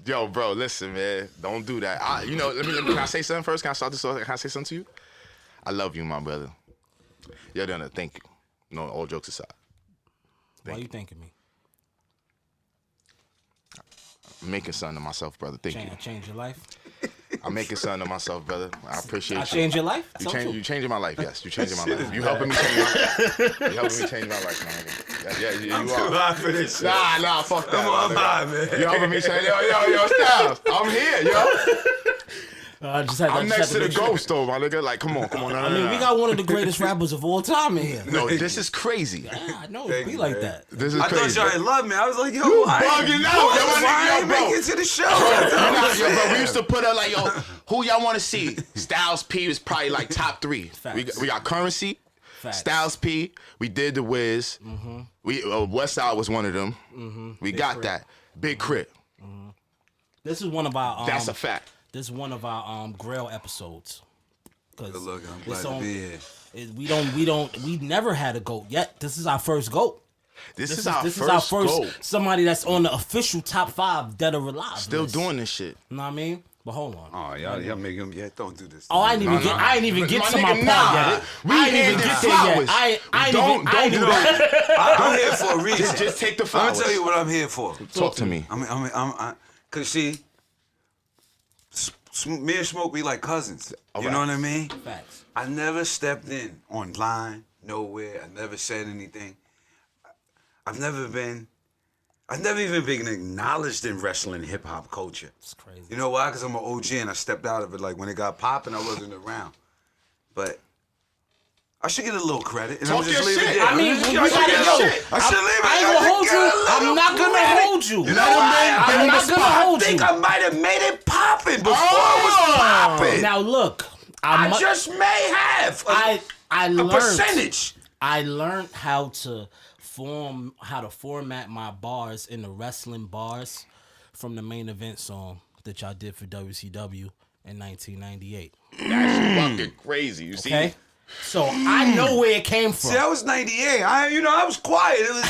Yo, bro, listen, man. Don't do that. Let me. Can I say something first? Can I start this off? Can I say something to you? I love you, my brother. You're done. Thank you. No, all jokes aside. Why you thanking me? I'm making something of myself, brother. Thank you. Change your life? I'm making something of myself, brother. I appreciate you. I change your life? You changing my life, yes. You changing my life. You helping me change my life. You helping me change my life, man. Yeah, you I'm are. too high for this shit. Nah, fuck that. I'm high, man. You helping me change? Yo, Styles. I'm here, yo. I'm next to the ghost, though, my nigga. Like, come on. No, we got one of the greatest rappers of all time in here. No, this is crazy. Yeah, I know it be like that. This is I crazy. thought y'all loved me. I was like, yo, you bugging out. Why ain't make it to the show? Bro, we used to put up like, yo, who y'all want to see? Styles P was probably like top 3. We got Currency. Facts. Styles P. We did the Wiz. Mm-hmm. West Side was one of them. Mm-hmm. We got that. Big Crit. Mm-hmm. This is one of our. That's a fact. This is one of our Grail episodes. Good look, I'm glad to be here. We never had a GOAT yet. This is our first GOAT. This is our first GOAT. Somebody that's on the official top 5 dead or alive. Still doing this shit. You know what I mean? But hold on. Oh, y'all make him. Yeah, don't do this. Oh, I ain't even get to my part yet. I ain't even get there yet. Don't do that. I'm here for a reason. Just take the flowers. I'm gonna tell you what I'm here for. Talk to me. Cause see, me and Smoke, we like cousins. You know what I mean? Facts. I never stepped in online, nowhere. I never said anything. I've never even been acknowledged in wrestling hip hop culture. It's crazy. You know why? Because I'm an OG and I stepped out of it. Like when it got popping, I wasn't around. But I should get a little credit. And Talk I'm just your leaving shit. it. I mean, I ain't gonna hold you. I'm not gonna hold you. You know what? I'm not gonna hold you. I think I might have made it popping before it was popping. Now look, I just may have I learned a percentage. I learned how to format my bars in the wrestling bars from the main event song that y'all did for WCW in 1998. That's fucking crazy. You see? Okay? So I know where it came from. See, that was 98. I was quiet. It was,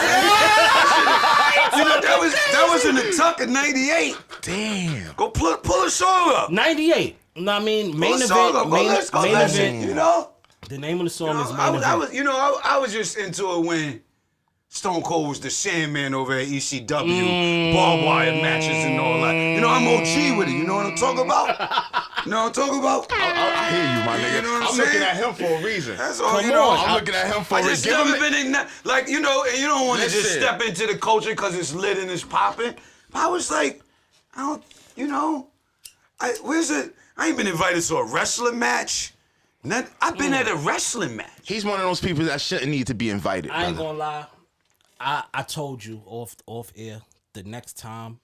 that was in the tuck of 98. Damn. Go pull a song up. 98. You know what I mean? Main event. Main event. You know? The name of the song is Main Event. I was just into it when Stone Cold was the Sandman over at ECW, barbed wire matches and all that. You know, I'm OG with it. You know what I'm talking about? You know what I'm talking about? I hear you, my nigga. You know what I'm looking at him for a reason. That's all. Come on. I'm looking at him for a reason. I just never been like, you know, and you don't want to just Listen. step into the culture because it's lit and it's popping. But I was like, I ain't been invited to a wrestling match. I've been at a wrestling match. He's one of those people that shouldn't need to be invited. I ain't brother. gonna lie. I told you off air, the next time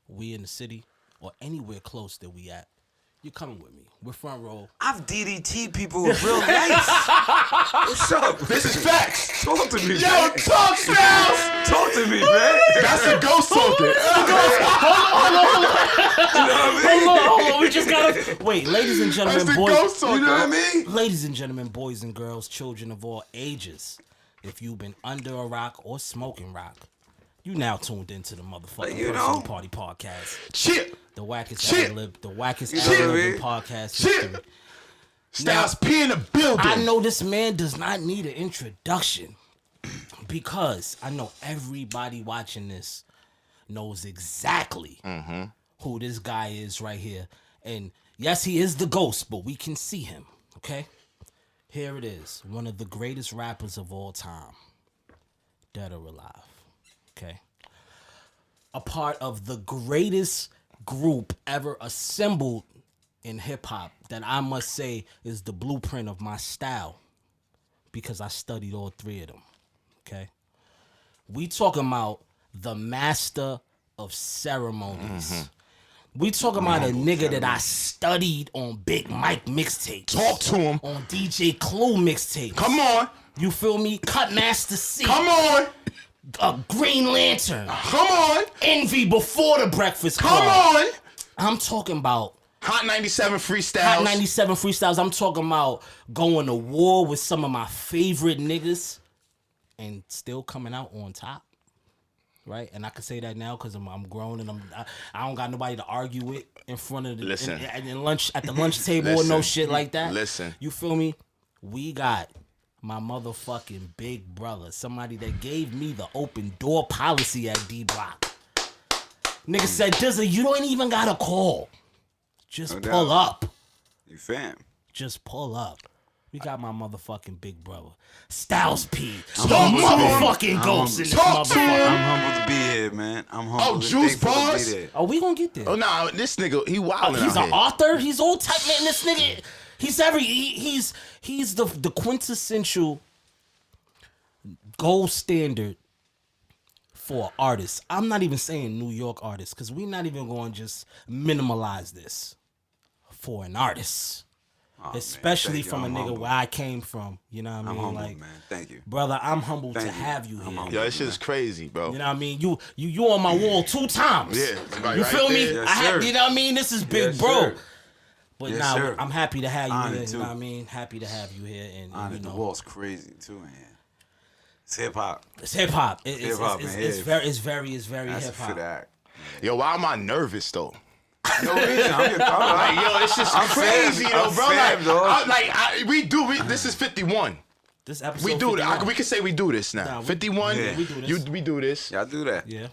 we in the city or anywhere close that we at, you're coming with me. We're front row. I've DDT people with real nice. What's up? This is facts. Talk to me, Yo, man. talk, Styles. Talk to me, man. That's the ghost talking. Hold on. We just gotta wait, ladies and That's gentlemen, the boys. ghost talking. You know what I mean? Ladies and gentlemen, boys and girls, children of all ages, if you've been under a rock or smoking rock, you now tuned into the motherfucking Personal Party Podcast. Shit. The wackest Shit. ever lived, the wackest Shit. ever lived podcast history. Shit. Styles P in the building. I know this man does not need an introduction because I know everybody watching this knows exactly who this guy is right here. And yes, he is the ghost, but we can see him, okay? Here it is, one of the greatest rappers of all time, dead or alive, okay? A part of the greatest group ever assembled in hip-hop that I must say is the blueprint of my style because I studied all 3 of them, okay? We talking about the master of ceremonies. We talking about a nigga that I studied on Big Mike mixtape. Talk to him. On DJ Clue mixtape. Come on. You feel me? Cut Master C. Come on. Green Lantern. Come on. Envy before the Breakfast Club. Come on. I'm talking about Hot 97 freestyles. Hot 97 freestyles. I'm talking about going to war with some of my favorite niggas and still coming out on top. right? And I can say that now because I'm grown and I don't got nobody to argue with in front of the Listen. in lunch at the lunch table or no shit like that. Listen. You feel me? We got my motherfucking big brother, somebody that gave me the open door policy at D Block. Nigga said, Dizza, you don't even gotta call. Just pull up. You fam. Just pull up. We got my motherfucking big brother, Styles P. Motherfucking ghost in this talk to motherfucker. him. I'm humbled to be here, man. I'm humbled. Oh, Juice Thankful to be bars? there. Oh, we gonna get there. Oh nah, this nigga, he wildin' He's out an here. author. He's all type man. This nigga, he's the quintessential gold standard for artists. I'm not even saying New York artists because we're not even going to just minimalize this for an artist. Oh, Especially man, thank from you. a I'm nigga humbled. where I came from. You know what I mean? I'm humbled, Like, man. Thank you. brother, I'm humbled Thank to you. have you I'm here. humbled. Yo, this shit's crazy, bro. You know what I mean? You on my wall 2 times. Yeah, right, you right feel me? there. Yes, sir. You know what I mean? This is big Yes, bro. sir. But Yes, now sir. I'm happy to have you Honored here. You too. know what I mean? Happy to have you here, and you Honored. The know, wall's crazy too, man. It's hip hop. it's hip hop. It's Hip-hop, man. it's very That's a hip fit hop. act. Yo, why am I nervous though? No reason. I'm Like, yo, it's just I'm crazy fam. though, I'm bro. fam, dog. This is 51. This episode We do 51. that. We can say we do this now. Nah, 51. Yeah. We do this. We do this. Y'all do that. Yeah.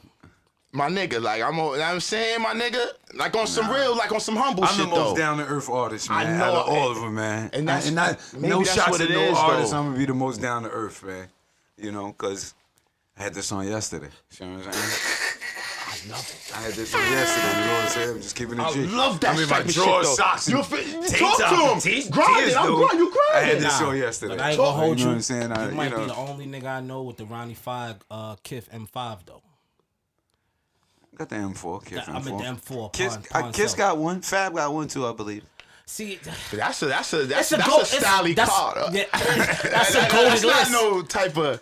My nigga, like I'm saying, my nigga, like on some real, like on some humble I'm shit the most though. down to earth artist, I man. know, Out of all and- of them, man. and that's- maybe no that's shots what at it no is, artist. though. I'm gonna be the most down to earth, man. You know, cause I had this on yesterday. You know what I'm saying? I love it. I had this on yesterday. You know what I'm saying? I'm just keeping it I G. love that I mean, my type of shit, drawers, though. socks, You and feel- tank talk to top. him. Grind it. I'm dude. grinding. You I had grinding. this Nah, on yesterday. But I ain't gonna hold You you. know what I'm saying? You might be the only nigga I know with the Ronnie Five Kith M5 though. Got the M4. Kiss I'm at the M4. Kiss got one. Fab got one too, I believe. See, That's a it's styly car. Yeah, that's a golden That's list. not no type of.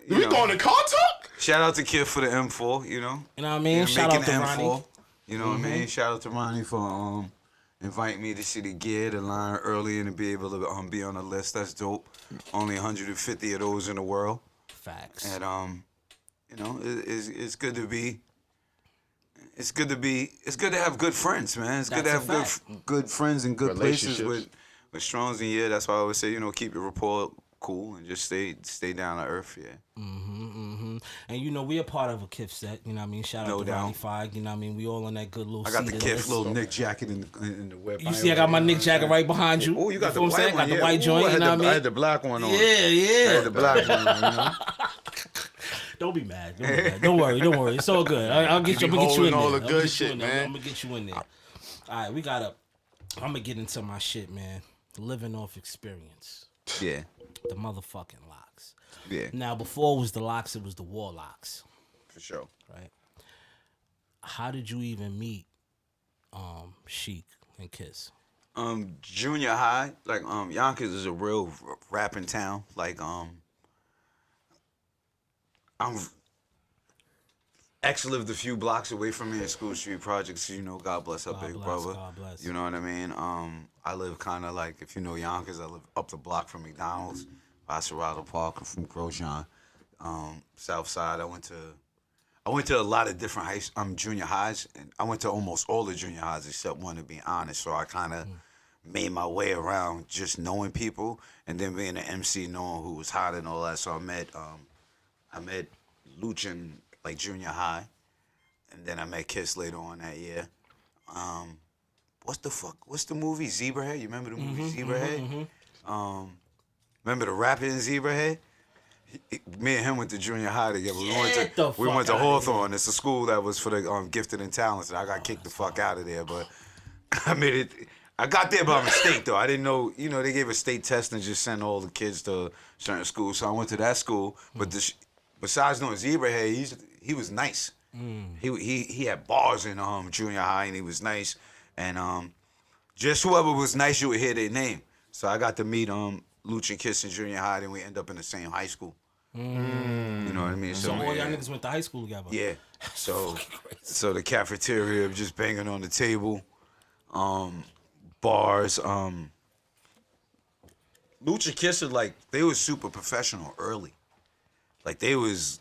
You We know. going to car talk? Shout out to Kid for the M4. You know. You know what I mean? Yeah, Shout out making to the Ronnie. M4. You know what I mean? Shout out to Ronnie for inviting me to see the gear, the line early, and to be able to be on the list. That's dope. Only 150 of those in the world, Facts. and you know, it's good to be. It's good to have good friends, man. It's good to That's have a fact. good friends and good places Relationships. with Strongs, and yeah, that's why I always say, you know, keep your rapport cool and just stay down to earth, yeah. And you know, we a part of a Kith set, you know what I mean? Shout No out to doubt. Ronnie Five, you know what I mean? We all on that good little I got the seated Kid list. little Nick jacket in the whip. You see, I got my Nick jacket right behind you. Oh, you got the feel what I'm white saying? one. Got the yeah. white Ooh, joint, you know what I mean? I had the black one on. Yeah, I had the yeah. black one on, you know? Don't be mad. Don't be mad. Don't worry. It's all good. I'll get you. I'm gonna get you in holding there. all the I'ma good get you shit, in there. man. I'm gonna get you in there. All right, I'm gonna get into my shit, man. Living off experience. Yeah. The motherfucking locks. Yeah, Now, before it was the locks, it was the warlocks, for sure. right? How did you even meet Sheik and Kiss? Junior high, like Yonkers is a real rapping town. Like I'm X lived a few blocks away from me in School Street Projects. You know, God bless our God big bless, brother. God bless. You know what I mean? I live kind of like, if you know Yonkers, I live up the block from McDonald's, by Serrato Park. I'm from Grosjean, South Side. I went to a lot of different junior highs, and I went to almost all the junior highs except one, to be honest. So I kind of made my way around just knowing people, and then being an MC, knowing who was hot and all that. So I met Luchin like junior high, and then I met Kiss later on that year. What's the movie Zebrahead? You remember the movie Zebrahead? Remember the rapper in Zebrahead? Me and him went to junior high together. We went Get the to fuck outta Hawthorne. It's a school that was for the gifted and talented. I got kicked the fuck out of there, but I made it. I got there by mistake though. I didn't know. You know, they gave a state test and just sent all the kids to certain schools. So I went to that school. But besides knowing Zebrahead, he was nice. He had bars in junior high, and he was nice. And just whoever was nice, you would hear their name. So I got to meet Luch and Kiss in junior high, and we end up in the same high school. You know what I mean? So all y'all yeah. niggas went to high school together. Yeah. So the cafeteria, just banging on the table, bars. Luch and Kiss are like, they was super professional early. Like they was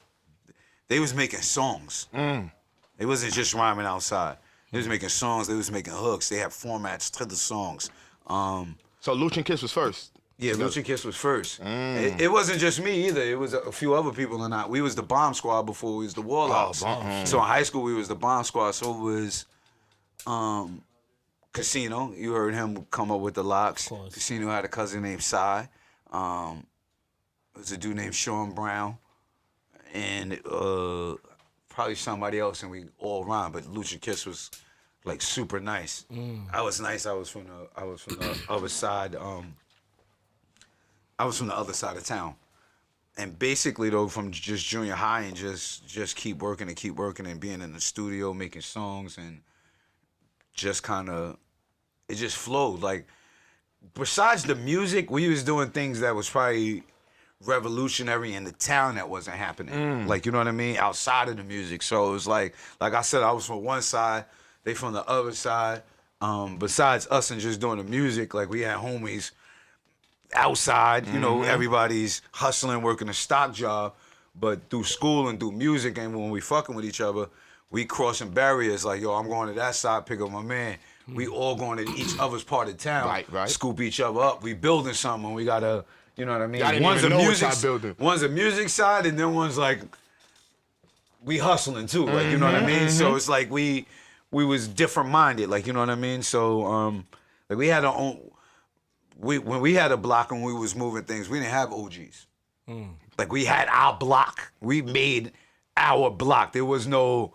they was making songs. They wasn't just rhyming outside. They was making songs. They was making hooks. They had formats to the songs. So Lucci Kiss was first. Yeah, Lucci Kiss was first. It wasn't just me either. It was a few other people and I. We was the Bomb Squad before we was the Warlocks. So in high school we was the Bomb Squad. So it was Casino. You heard him come up with the locks. Casino had a cousin named Cy. There was a dude named Sean Brown. And probably somebody else, and we all rhymed. But Lucci Kiss was like super nice. I was nice. I was from the other side. I was from the other side of town. And basically though, from just junior high and just keep working and being in the studio, making songs and just kind of, it just flowed. Like, besides the music, we was doing things that was probably revolutionary in the town that wasn't happening. Like, you know what I mean? Outside of the music. So it was like I said, I was from one side, they from the other side. Besides us and just doing the music, like we had homies outside, you know, everybody's hustling, working a stock job, but through school and through music and when we fucking with each other, we crossing barriers like, yo, I'm going to that side, pick up my man. We all going to each other's part of town, right. scoop each other up. We building something, we gotta, you know what I mean? I didn't One's even a know music, what y'all building. One's a music side and then one's like, we hustling too, like, you know what I mean? So it's like we was different minded, like, you know what I mean? So, like we had our own, when we had a block and we was moving things, we didn't have OGs. Like we had our block. We made our block. There was no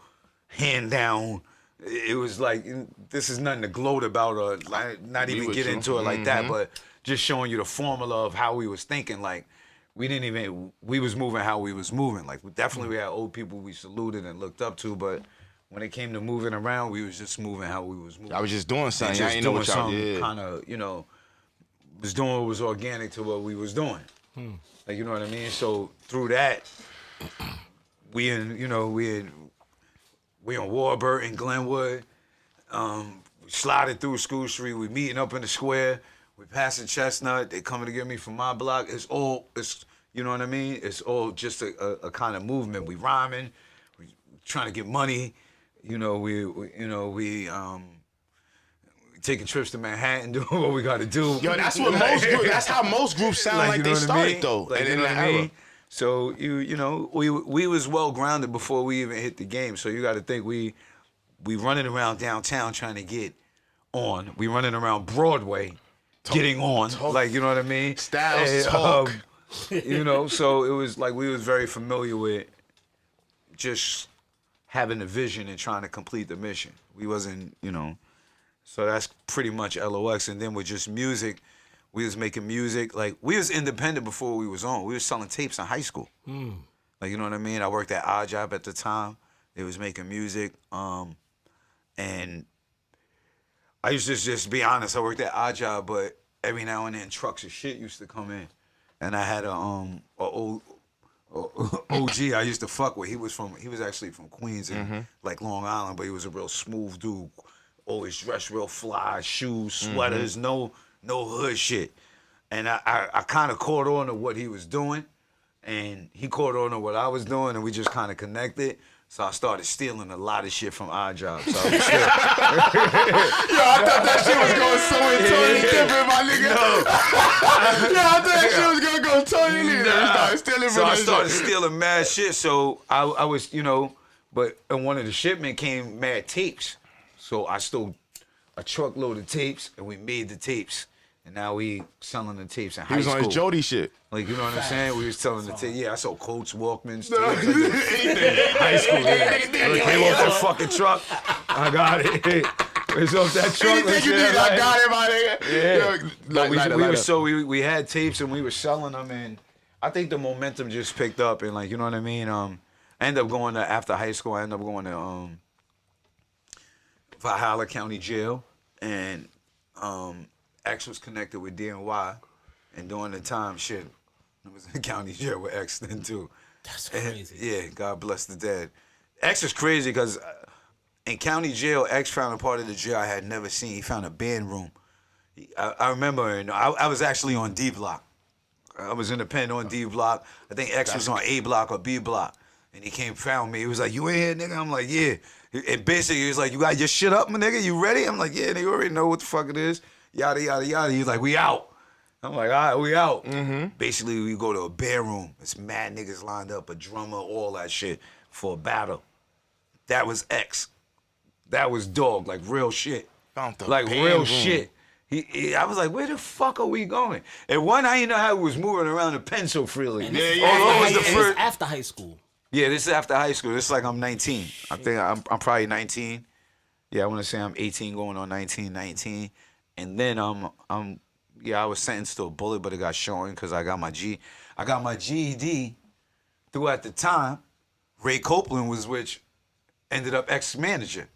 hand down. It was like, this is nothing to gloat about or like, not even get into it like that, but just showing you the formula of how we was thinking. Like we was moving how we was moving. Like definitely we had old people we saluted and looked up to, but when it came to moving around, we was just moving how we was moving. I was just doing something. Just I ain't know what y'all doing did. Kind of, you know, was doing what was organic to what we was doing. Like, you know what I mean? So through that, we in Warburton, Glenwood, we sliding through School Street, we meeting up in the square, we passing Chestnut, they coming to get me from my block. It's you know what I mean? It's all just a kind of movement. We rhyming, we trying to get money, you know, we taking trips to Manhattan, doing what we got to do. Yo, that's what that's how most groups sound like they started though. Like, you know what I mean? So you know, we was well grounded before we even hit the game. So you got to think we running around downtown trying to get on. We running around Broadway, getting on. Like, you know what I mean? Styles talk. You know, so it was like we was very familiar with just having a vision and trying to complete the mission. We wasn't, you know. So that's pretty much LOX. And then with just music, we was making music. Like, we was independent before we was on. We was selling tapes in high school. Like, you know what I mean? I worked at Odd Job at the time. They was making music. And I used to just be honest. I worked at Odd Job, but every now and then trucks of shit used to come in. And I had a OG I used to fuck with. He was actually from Queens and like Long Island, but he was a real smooth dude. Always dressed real fly, shoes, sweaters, no hood shit. And I kind of caught on to what he was doing, and he caught on to what I was doing, and we just kind of connected. So I started stealing a lot of shit from Odd Job. So I was still... Yo, I thought that shit was going so totally different, my nigga. No. Yo, I thought that shit was gonna go totally different. So I started stealing mad shit. So I was, you know, but in one of the shipment came mad tapes. So I stole a truckload of tapes, and we made the tapes. And now we selling the tapes in high school. He was on his Jody shit. Like, you know what I'm saying? We was selling the tapes. Yeah, I sold Coats, Walkmans, tapes. Anything. High school, yeah. It came off that fucking truck. I got it. It's off that truck. Anything you need, I got it, my nigga. Yeah. We had tapes, and we were selling them. And I think the momentum just picked up. And, like, you know what I mean? I ended up going to, after high school, I ended up going to Valhalla County Jail. And X was connected with DNY, and during the time, shit, I was in county jail with X then too. That's crazy. And, yeah, God bless the dead. X is crazy because in county jail, X found a part of the jail I had never seen. He found a band room. I remember, and I was actually on D block. I was in the pen on D block. I think X was on A block or B block. And he came found me. He was like, you in here, nigga? I'm like, yeah. And basically, he was like, you got your shit up, my nigga? You ready? I'm like, yeah, nigga, you already know what the fuck it is. Yada, yada, yada. He's like, we out. I'm like, all right, we out. Basically, we go to a bedroom. It's mad niggas lined up, a drummer, all that shit for a battle. That was X. That was dog, like real shit. Like real shit. I was like, where the fuck are we going? And one, I didn't know how he was moving around the pen so freely. After high school. Yeah, this is after high school. This is like I'm 19. I think I'm probably 19. Yeah, I want to say I'm 18 going on 19. And then I was sentenced to a bullet, but it got shortened because I got my GED through at the time. Ray Copeland was which ended up ex-manager.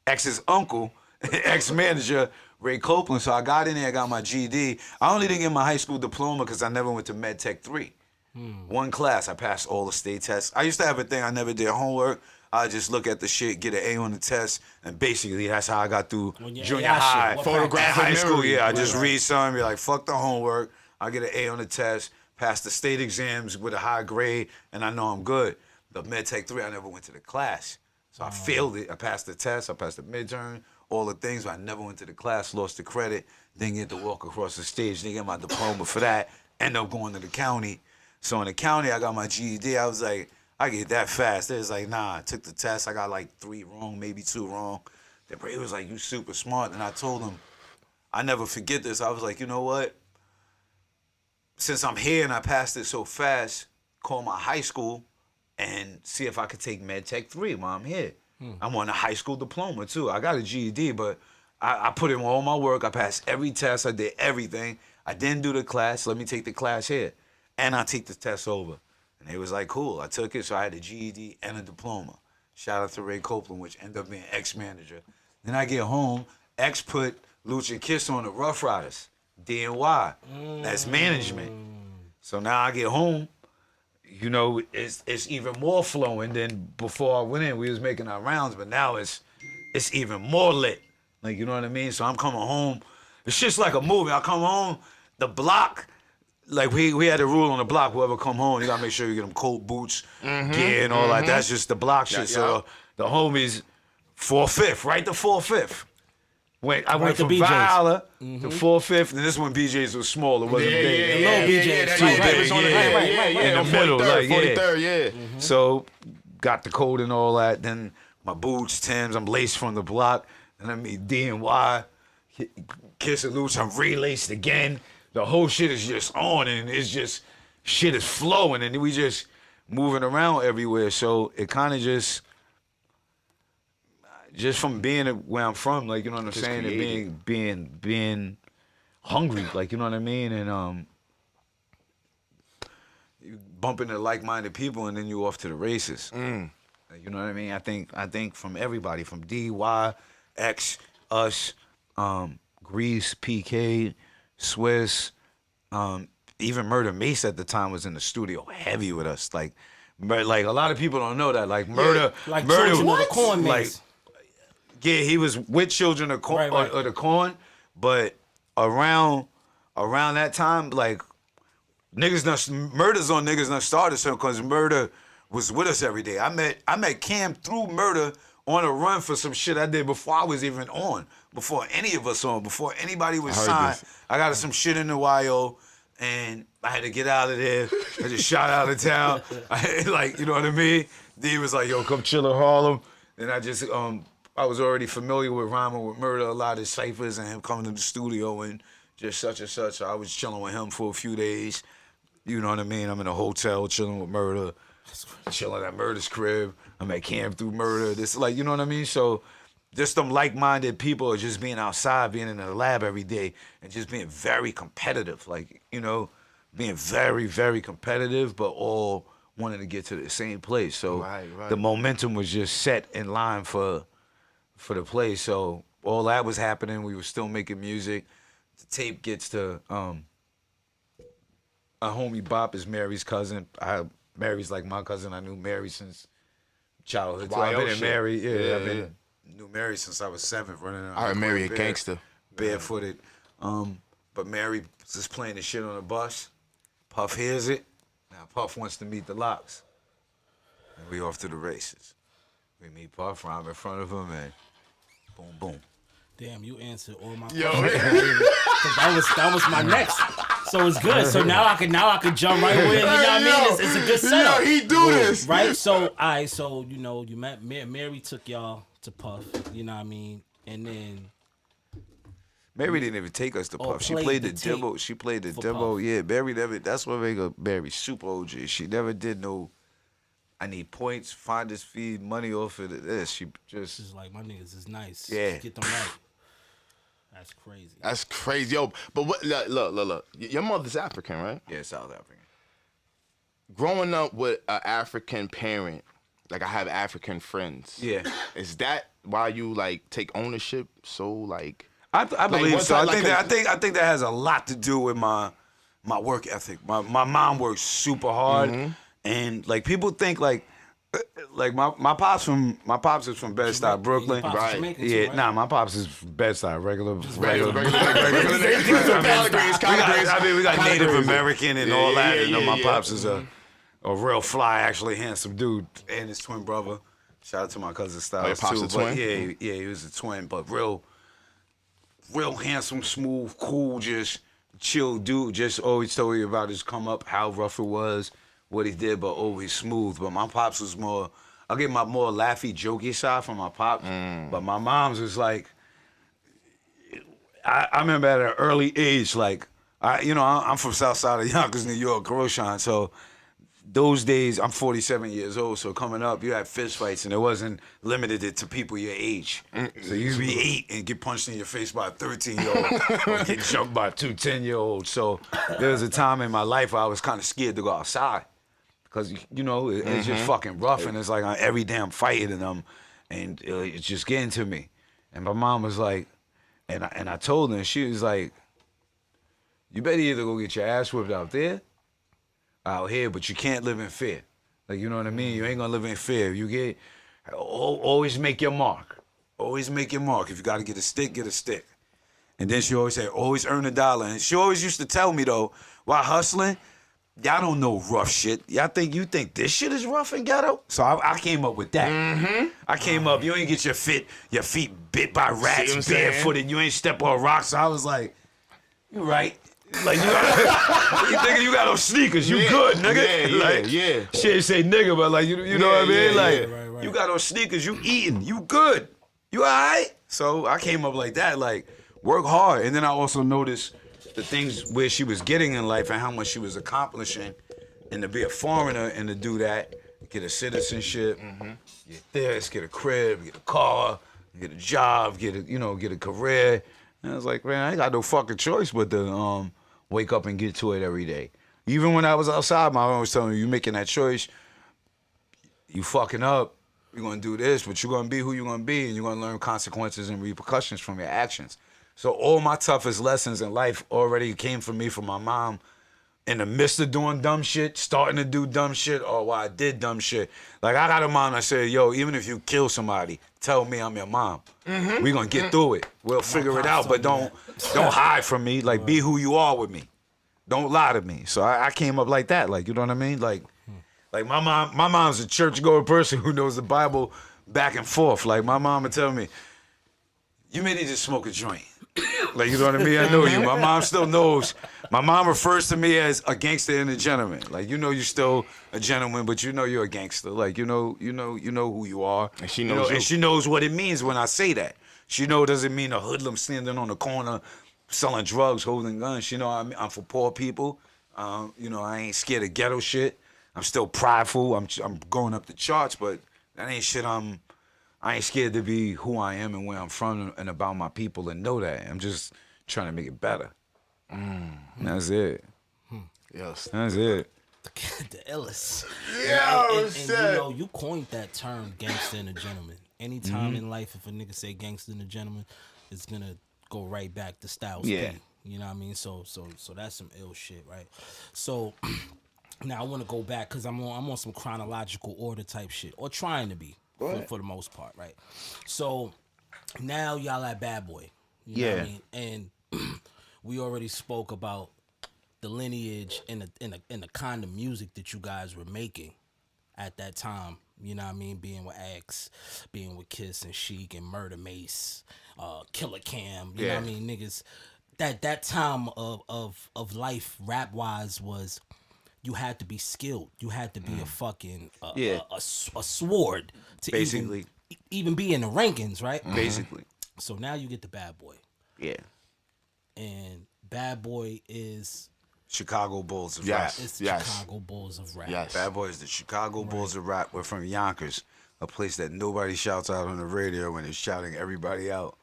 X's uncle, ex-manager, Ray Copeland. So I got in there, I got my GED. I only didn't get my high school diploma because I never went to Med Tech 3. One class, I passed all the state tests. I used to have a thing, I never did homework. I just look at the shit, get an A on the test, and basically that's how I got through junior high. Photographic high school, memory. I just read something, be like, fuck the homework. I get an A on the test, pass the state exams with a high grade, and I know I'm good. The Med Tech 3, I never went to the class. So I failed it. I passed the test, I passed the midterm, all the things, but I never went to the class, lost the credit, didn't get to walk across the stage, didn't get my diploma for that, end up going to the county. So in the county, I got my GED. I was like, I get that fast. They was like, nah, I took the test. I got like 3 wrong, maybe 2 wrong. He was like, you super smart. And I told him, I never forget this. I was like, you know what? Since I'm here and I passed it so fast, call my high school and see if I could take Med Tech 3 while I'm here. I want a high school diploma too. I got a GED, but I put in all my work. I passed every test. I did everything. I didn't do the class. Let me take the class here. And I take the test over. And they was like, cool. I took it, so I had a GED and a diploma. Shout out to Ray Copeland, which ended up being ex-manager. Then I get home, X put Lucha Kiss on the Rough Riders, DNY, as management. So now I get home, you know, it's even more flowing than before I went in. We was making our rounds, but now it's even more lit. Like, you know what I mean? So I'm coming home. It's just like a movie. I come home, the block, like we had a rule on the block, whoever come home, you gotta make sure you get them coat boots, gear and all that. That's just the block shit. So the homies, 4/5, right to 4/5. I went from Valhalla to 4/5, and this one BJ's was small. It wasn't big. In the middle, like 43rd, So got the code and all that. Then my boots, Timbs, I'm laced from the block. And I meet DNY, Kiss and Loose, I'm relaced again. The whole shit is just on, and it's just, shit is flowing, and we just moving around everywhere. So it kind of just from being where I'm from, like, you know what I'm saying, and being hungry, like, you know what I mean, and you bump into like-minded people, and then you off to the races. Like, you know what I mean? I think from everybody, from DY, X, us, Grease, PK, Swiss, even Murder Mace at the time was in the studio heavy with us. Like a lot of people don't know that. Like Murder, like Murder, Children of the Corn, like, yeah, he was with Children of Corn, of the Corn, but around that time, like Murder's on niggas not started so because Murder was with us every day. I met Cam through Murder on a run for some shit I did before I was even on, before any of us on, before anybody was signed. I got some shit in the YO, and I had to get out of there. I just shot out of town. Like, you know what I mean? D was like, yo, come chill in Harlem. And I just, I was already familiar with rhyming with Murder, a lot of ciphers, and him coming to the studio and just such and such. So I was chilling with him for a few days. You know what I mean? I'm in a hotel chilling with Murder, chilling at Murder's crib. I'm at camp through Murder. This, like, you know what I mean? So just them like-minded people are just being outside, being in the lab every day, and just being very competitive. Like, you know, being very, very competitive, but all wanting to get to the same place. So the momentum was just set in line for the place. So all that was happening. We were still making music. The tape gets to a homie Bop is Mary's cousin. Mary's like my cousin. I knew Mary since childhood. So I've been in Mary. I've knew Mary since I was 7, running around. I heard Mary a gangster. Barefooted. But Mary was just playing the shit on the bus. Puff hears it. Now Puff wants to meet the Locks. And we off to the races. We meet Puff, rhyme in front of him, and boom, boom. Damn, you answered all my questions. that was my next. So it's good. So now I can jump right with it. You know what I mean? It's a good setup. He do this. Right? So you met Mary took y'all to Puff, you know what I mean? And then Mary didn't even take us to Puff. She played played the the demo. tape She played the for demo. Puff. Yeah, Mary never. That's what made her Mary super OG. She never did no. I need points, finders fee, money off of this. She just. She's like, my niggas is nice. Yeah. Get them right. That's crazy. That's crazy, yo. But what, look. Your mother's African, right? Yeah, South African. Growing up with an African parent, like I have African friends. Yeah. Is that why you like take ownership? So like. I believe what's so. that I like think that has a lot to do with my work ethic. My mom works super hard, and like people think like my pops is from Bed-Stuy, Brooklyn. Your pops is Right. Jamaican Yeah, too, right? nah, my pops is Bed-Stuy, regular. Regular. We got Native American and all that. And my pops is a real fly, actually handsome dude, and his twin brother. Shout out to my cousin Styles pops too. a twin? But yeah, he was a twin, but real handsome, smooth, cool, just chill dude. Just always told you about his come up, how rough it was, what he did, but always smooth. But my pops was more. I'll get my more laughy, jokey side from my pops, but my mom's was like. I remember at an early age, like I'm from South Side of Yonkers, New York, Roshan, so. Those days, I'm 47 years old, so coming up, you had fist fights, and it wasn't limited to people your age. So you'd be 8 and get punched in your face by a 13-year-old, or get jumped by two 10-year-olds. So there was a time in my life where I was kind of scared to go outside because it's just fucking rough, and it's like on every damn fight in them, and it's just getting to me. And my mom was like, and I told her, and she was like, "You better either go get your ass whipped out there." Out here, but you can't live in fear. Like, you know what I mean? You ain't gonna live in fear. You always make your mark. Always make your mark. If you gotta get a stick, get a stick. And then she always said, always earn $1. And she always used to tell me though, while hustling, y'all don't know rough shit. You think this shit is rough and ghetto? So I came up with that. I came up, you ain't get your feet bit by rats, barefooted, you ain't step on rocks. So I was like, you right. Like nigga, you got no sneakers, you good, nigga. Yeah. Shit say nigga, but like you know what I mean? Like right. you got no sneakers, you eating, you good. You alright? So I came up like that, like work hard. And then I also noticed the things where she was getting in life and how much she was accomplishing. And to be a foreigner and to do that, get a citizenship, get this, get a crib, get a car, get a job, get a career. And I was like, man, I ain't got no fucking choice but to wake up and get to it every day. Even when I was outside, my mom was telling me, you making that choice, you fucking up, you're gonna do this, but you're gonna be who you're gonna be, and you're gonna learn consequences and repercussions from your actions. So all my toughest lessons in life already came from me, from my mom, in the midst of doing dumb shit, starting to do dumb shit, or while I did dumb shit. Like, I got a mom that said, yo, even if you kill somebody, tell me I'm your mom. We gonna get through it. We'll figure it out, but don't hide from me. Like, be who you are with me. Don't lie to me. So I came up like that. Like, you know what I mean? Like my mom's a church-going person who knows the Bible back and forth. Like, my mom would tell me, you may need to smoke a joint. Like, you know what I mean? I know you. My mom still knows. My mom refers to me as a gangster and a gentleman. Like, you're still a gentleman, but you're a gangster. Like, you know who you are. And she knows and she knows what it means when I say that. She doesn't mean a hoodlum standing on the corner selling drugs, holding guns. She know I'm for poor people. I ain't scared of ghetto shit. I'm still prideful. I'm going up the charts, but that ain't shit I ain't scared to be who I am and where I'm from and about my people and know that. I'm just trying to make it better. That's it. Yes. That's it. The illest. Yo, and you coined that term, gangster and a gentleman. Anytime in life, if a nigga say gangster and a gentleman, it's gonna go right back to Styles P. You know what I mean? So that's some ill shit, right? So now I want to go back because I'm on some chronological order type shit, or trying to be for the most part, right? So now y'all at Bad Boy. You know what I mean? And we already spoke about the lineage and the kind of music that you guys were making at that time You know what I mean? Being with X, being with Kiss and Chic and Murder Mace, Killer Cam. You know what I mean? Niggas, that time of life rap wise was, you had to be skilled. You had to be a fucking a sword to Basically. even be in the rankings, right? Basically. So now you get the Bad Boy. Yeah. And Bad Boy is Chicago Bulls of rap. it's the Chicago Bulls of rap. Yes. Bad Boy is the Chicago Bulls of rap. We're from Yonkers, a place that nobody shouts out on the radio when it's shouting everybody out.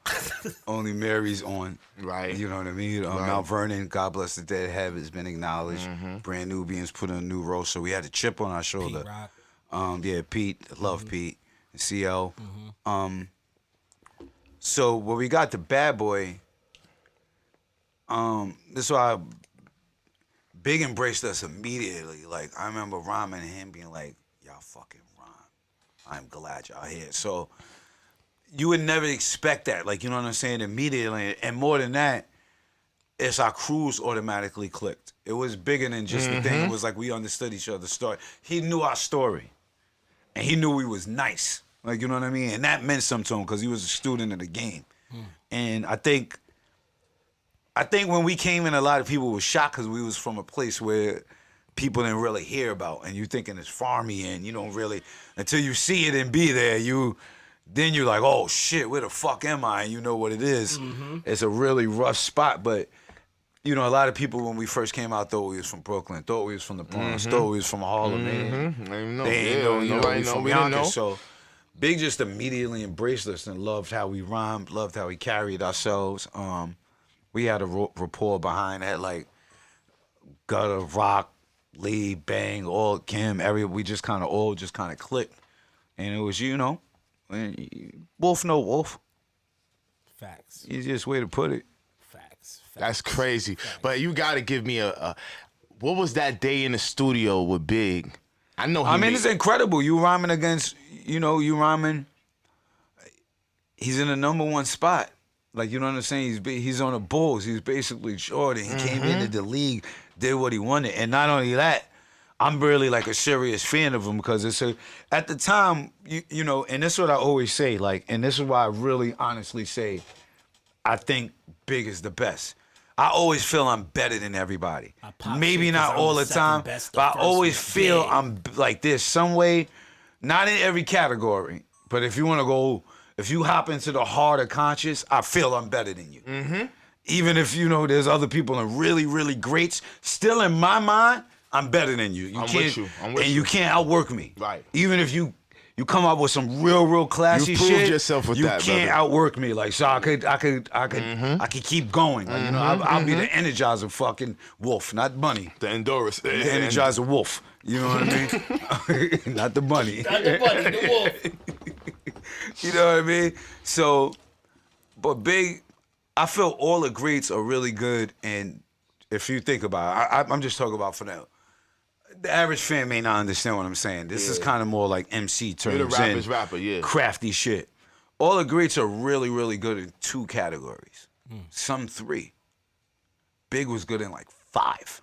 Only Mary's on. Right. You know what I mean? Mount Vernon, God bless the dead, has been acknowledged. Brand Nubians put in a new role, so we had a chip on our shoulder. Pete Rock. Pete, love Pete, and CL. So when we got to Bad Boy, this is why Big embraced us immediately. Like, I remember rhyming and him being like, y'all fucking rhyme. I'm glad y'all here. So you would never expect that. Like, you know what I'm saying? Immediately. And more than that, it's our crews automatically clicked. It was bigger than just the thing. It was like we understood each other's story. He knew our story. And he knew we was nice. Like, you know what I mean? And that meant something to him because he was a student of the game. And I think when we came in, a lot of people were shocked because we was from a place where people didn't really hear about, and you thinking it's farmy, and you don't really, until you see it and be there, then you're like, oh shit, where the fuck am I? And you know what it is. It's a really rough spot, but you know, a lot of people when we first came out thought we was from Brooklyn, thought we was from the Bronx, thought we was from Harlem. They didn't know, you know, we from Yonkers. So Big just immediately embraced us and loved how we rhymed, loved how we carried ourselves. We had a rapport behind that, like Gutter, Rock, Lee, Bang, all Kim, we just kind of clicked, and it was, you know, wolf no wolf. Facts. Easiest way to put it. Facts. That's crazy. But you got to give me a what was that day in the studio with Big? I know. It's incredible. You rhyming against, you know, he's in the #1 spot. Like, you know what I'm saying? He's on the Bulls. He's basically Jordan. He came into the league, did what he wanted. And not only that, I'm really like a serious fan of him because at the time, you know, and this is what I always say, like, and this is why I really honestly say I think Big is the best. I always feel I'm better than everybody. Maybe not all the time, but I always feel I'm like, there's some way, not in every category, but if you want to go, if you hop into the heart of conscious, I feel I'm better than you. Even if, you know, there's other people and really, really greats, still in my mind, I'm better than you. I'm with you. And you can't outwork me. Right. Even if you come up with some real classy You shit. proved yourself with you that, can't brother. outwork me. Like, so I could keep going. Like, you know, I'll be the Energizer fucking wolf, not bunny. The Endurance. The Energizer wolf. You know what I mean? Not the bunny. Not the bunny, the wolf. You know what I mean? So, but Big, I feel all the greats are really good. And if you think about it, I'm just talking about for now. The average fan may not understand what I'm saying. This is kind of more like MC terms. You're the rapper's rapper, yeah. Crafty shit. All the greats are really, really good in 2 categories. Some 3. Big was good in like 5.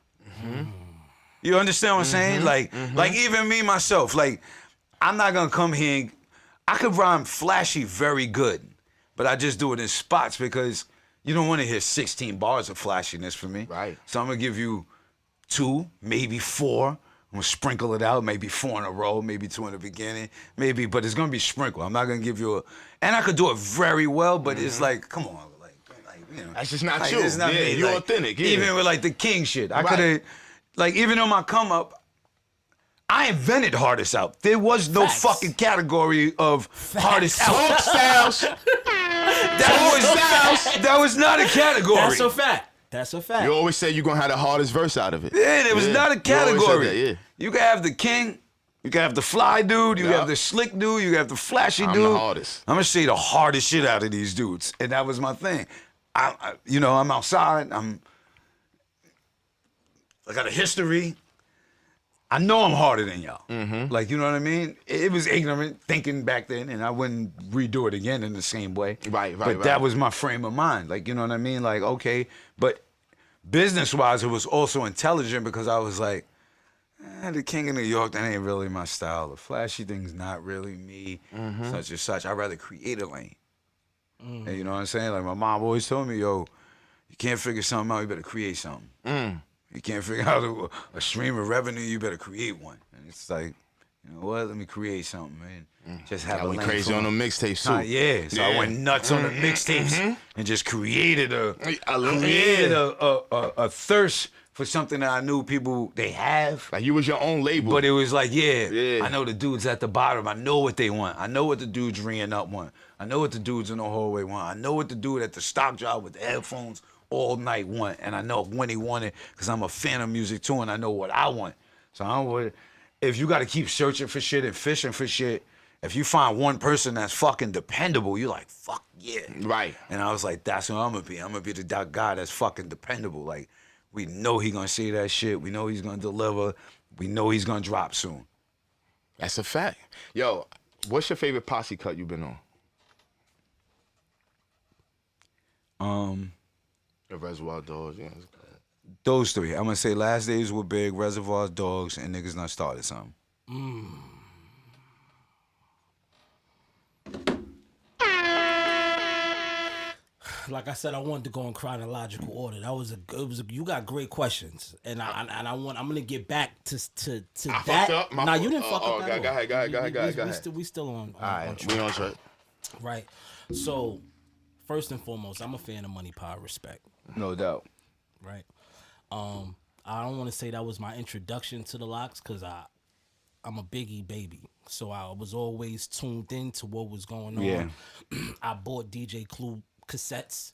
You understand what I'm saying? Like even me, myself, like, I'm not going to come here and, I could rhyme flashy very good, but I just do it in spots because you don't want to hear 16 bars of flashiness from me. Right. So I'm going to give you 2, maybe 4. I'm going to sprinkle it out, maybe 4 in a row, maybe 2 in the beginning, maybe, but it's going to be sprinkled. I'm not going to give you and I could do it very well, but it's like, come on, like you know. That's just not like, you. It's not me. You're Like, authentic. Yeah. Even with like the King shit, I Right. could have, like, even on my come up, I invented hardest out. There was no Facts. fucking category of hardest out. Talk styles. That was not a category. That's a fact. That's a fact. You always say you're going to have the hardest verse out of it. Yeah, it was not a You always said category. that, yeah. You can have the King, you can have the fly dude, you can Yeah. have the slick dude, you can have the flashy I'm dude. the hardest. I'm gonna say the hardest shit out of these dudes, and that was my thing. You know, I'm outside. I got a history. I know I'm harder than y'all. Like, you know what I mean? It was ignorant thinking back then, and I wouldn't redo it again in the same way. Right. But that was my frame of mind. Like, you know what I mean? Like, okay. But business-wise, it was also intelligent because I was like, The King of New York, that ain't really my style. The flashy thing's not really me, such and such. I'd rather create a lane. And you know what I'm saying? Like my mom always told me, yo, you can't figure something out, you better create something. You can't figure out a stream of revenue, you better create one. And it's like, you know what? Let me create something, man. Just have I a went lane crazy on the mixtapes too. Yeah, so I went nuts on the mixtapes and just created a thirst for something that I knew people they have. Like you was your own label. But it was like, I know the dudes at the bottom. I know what they want. I know what the dudes ringing up want. I know what the dudes in the hallway want. I know what the dude at the stock job with the headphones all night want. And I know when he want it because I'm a fan of music too and I know what I want. So if you got to keep searching for shit and fishing for shit, if you find one person that's fucking dependable, you're like, fuck yeah. Right. And I was like, that's what I'm going to be. I'm going to be the guy that's fucking dependable. Like, we know he going to say that shit. We know he's going to deliver. We know he's going to drop soon. That's a fact. Yo, what's your favorite posse cut you've been on? The Reservoir Dogs, yeah. Those three. I'm going to say Last Days were big, Reservoir Dogs, and Niggas Done Started Something. Like I said, I wanted to go in chronological order. You got great questions, and I'm gonna get back to I that. fucked up. Nah, you didn't fuck up. Go ahead. We still on. All right, on track. we on track. Right. So, first and foremost, I'm a fan of Money, Power, Respect. No doubt. Right. I don't want to say that was my introduction to the Locks because I'm a Biggie baby, so I was always tuned in to what was going on. Yeah. I bought DJ Clue cassettes,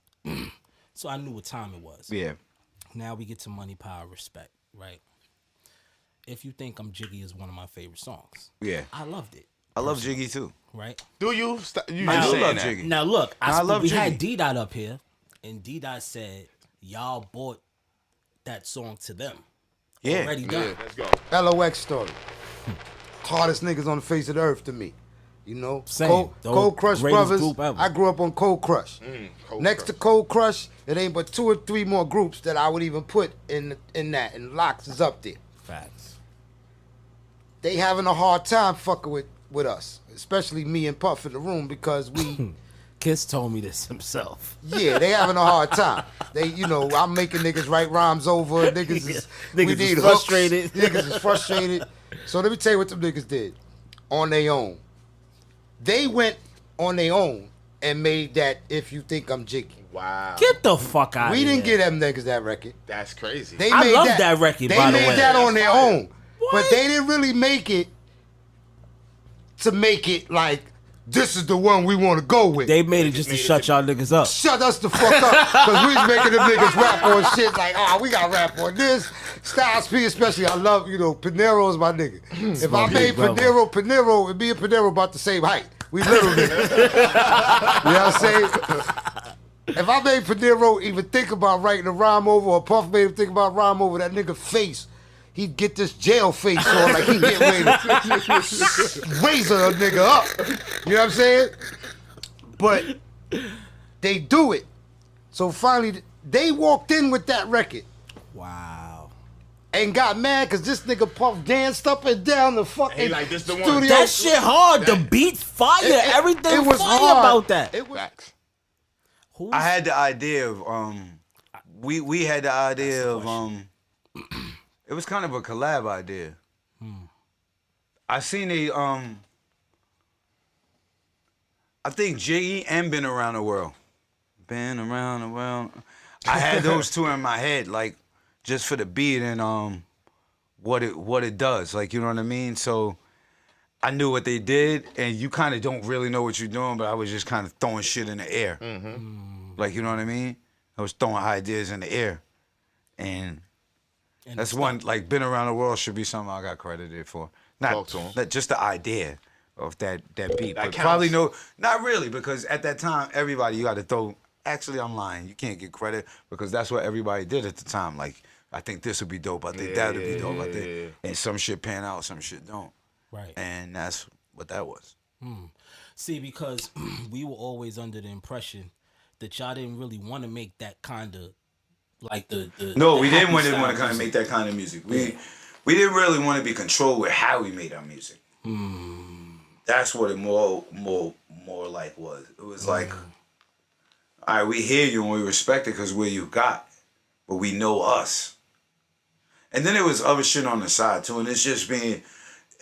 so I knew what time it was. Yeah. Now we get to Money, Power, Respect, right? If You Think I'm Jiggy is one of my favorite songs. Yeah. I loved it. I love Jiggy too. Right? Do you? You I just do saying love that. Jiggy. Now look, we Jiggy. had D-Dot up here, and D-Dot said, y'all bought that song to them. Yeah. Already done. Let's go. LOX story. Hardest niggas on the face of the earth to me. You know? Same. Cold Crush Greatest Brothers. group ever. I grew up on Cold Crush. Next to Cold Crush, it ain't but 2 or 3 more groups that I would even put in that, and Locks is up there. Facts. They having a hard time fucking with us, especially me and Puff in the room because we... Kiss told me this himself. Yeah, they having a hard time. I'm making niggas write rhymes over. Niggas is frustrated. Niggas is frustrated. So let me tell you what them niggas did on their own. They went on their own and made that If You Think I'm Jiggy. Wow. Get the fuck out of here. We didn't give them niggas that record. That's crazy. I love that record, by the way. They made that on their own. What? But they didn't really make it to make it like, this is the one we want to go with. They made it just to shut y'all niggas up. Shut us the fuck up. Because we was making them niggas rap on shit like, we got to rap on this. Styles P especially, I love, Pinero is my nigga. If I made Pinero, and me and Pinero about the same height. We literally. You know what I'm saying? If I made Pinero even think about writing a rhyme over, or Puff made him think about rhyme over that nigga face, he'd get this jail face on like he get ready to razor a nigga up. You know what I'm saying? But they do it. So finally, they walked in with that record. Wow. And got mad because this nigga Puff danced up and down the fucking Hey, like, this the one. studio. That shit hard. The beat fire. Everything it was fire hard. about that. It was, Facts. I had the idea of we had the idea of it was kind of a collab idea. I seen I think Jiggy and Been Around the World. Been Around the World. I had those two in my head, like just for the beat and what it does. Like, you know what I mean? So I knew what they did, and you kind of don't really know what you're doing, but I was just kind of throwing shit in the air. Like, you know what I mean? I was throwing ideas in the air. And that's one, like, Been Around the World should be something I got credited for. Talk to 'em. Not just the idea of that beat. That But counts. probably not really, because at that time, everybody, you got to throw, actually, I'm lying. You can't get credit, because that's what everybody did at the time. Like, I think this would be dope. I think that would be dope. I think, and some shit pan out, some shit don't. Right. And that's what that was. See, because we were always under the impression that y'all didn't really want to make that kind of, like the No, we didn't happy want style to kind of music. make that kind of music. We we didn't really want to be controlled with how we made our music. That's what it more like was. It was like, all right, we hear you and we respect it because we're you got, but we know us. And then there was other shit on the side too, and it's just being,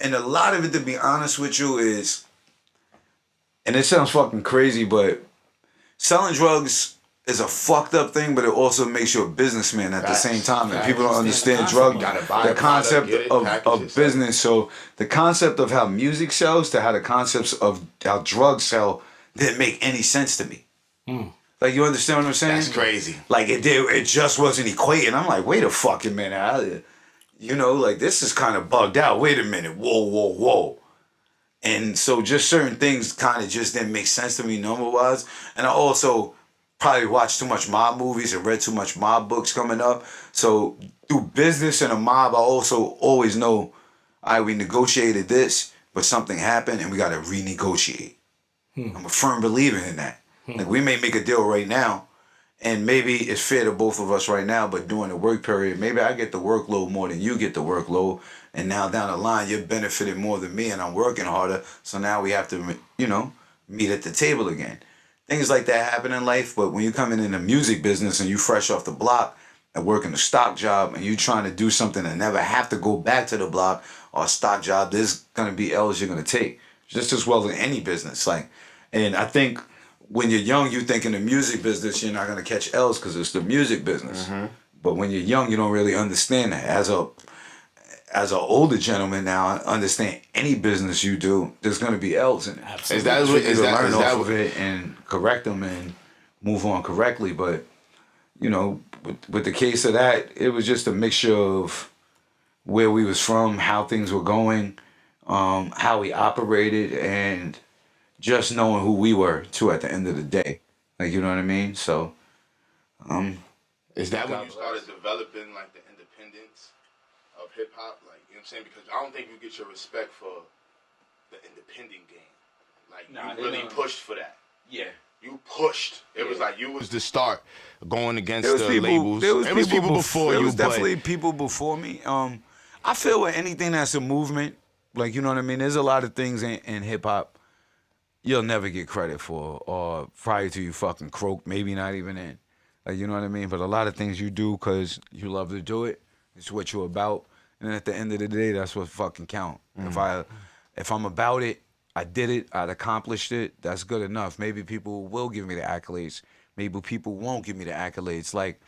and a lot of it, to be honest with you, is, and it sounds fucking crazy, but selling drugs is a fucked up thing, but it also makes you a businessman at the same time. And people don't understand the concept of business. So the concept of how music sells to how the concepts of how drugs sell didn't make any sense to me. Like, you understand what I'm saying? That's crazy. Like, it just wasn't equating. I'm like, wait a fucking minute. You know, like, this is kind of bugged out. Wait a minute. Whoa. And so just certain things kind of just didn't make sense to me number-wise. And I also probably watched too much mob movies and read too much mob books coming up. So through business and a mob, I also always know, all right, we negotiated this, but something happened and we got to renegotiate. I'm a firm believer in that. Like, we may make a deal right now, and maybe it's fair to both of us right now, but during the work period, maybe I get the workload more than you get the workload, and now down the line, you're benefiting more than me, and I'm working harder, so now we have to, you know, meet at the table again. Things like that happen in life, but when you're coming in the music business and you fresh off the block and working a stock job and you trying to do something and never have to go back to the block or a stock job, there's going to be L's you're going to take, just as well as any business. Like, and I think when you're young, you think in the music business, you're not going to catch L's because it's the music business. But when you're young, you don't really understand that. As an older gentleman now, I understand any business you do, there's going to be L's in it. Absolutely. Is that learn off of it and correct them and move on correctly? But, you know, with the case of that, it was just a mixture of where we was from, how things were going, how we operated, and just knowing who we were too at the end of the day. Like, you know what I mean? So, is that when you started developing like the independence of hip hop? Like, you know what I'm saying? Because I don't think you get your respect for the independent game. Like, you really pushed for that. Yeah. You pushed. It was like you was the start going against the people, labels. There was people before you. There was definitely people before me. I feel with anything that's a movement, like, you know what I mean? There's a lot of things in hip hop you'll never get credit for, or prior to you fucking croak, maybe not even in. Like, you know what I mean? But a lot of things you do because you love to do it. It's what you're about. And at the end of the day, that's what fucking count. If I'm about it, I did it, I'd accomplished it, that's good enough. Maybe people will give me the accolades. Maybe people won't give me the accolades. Like,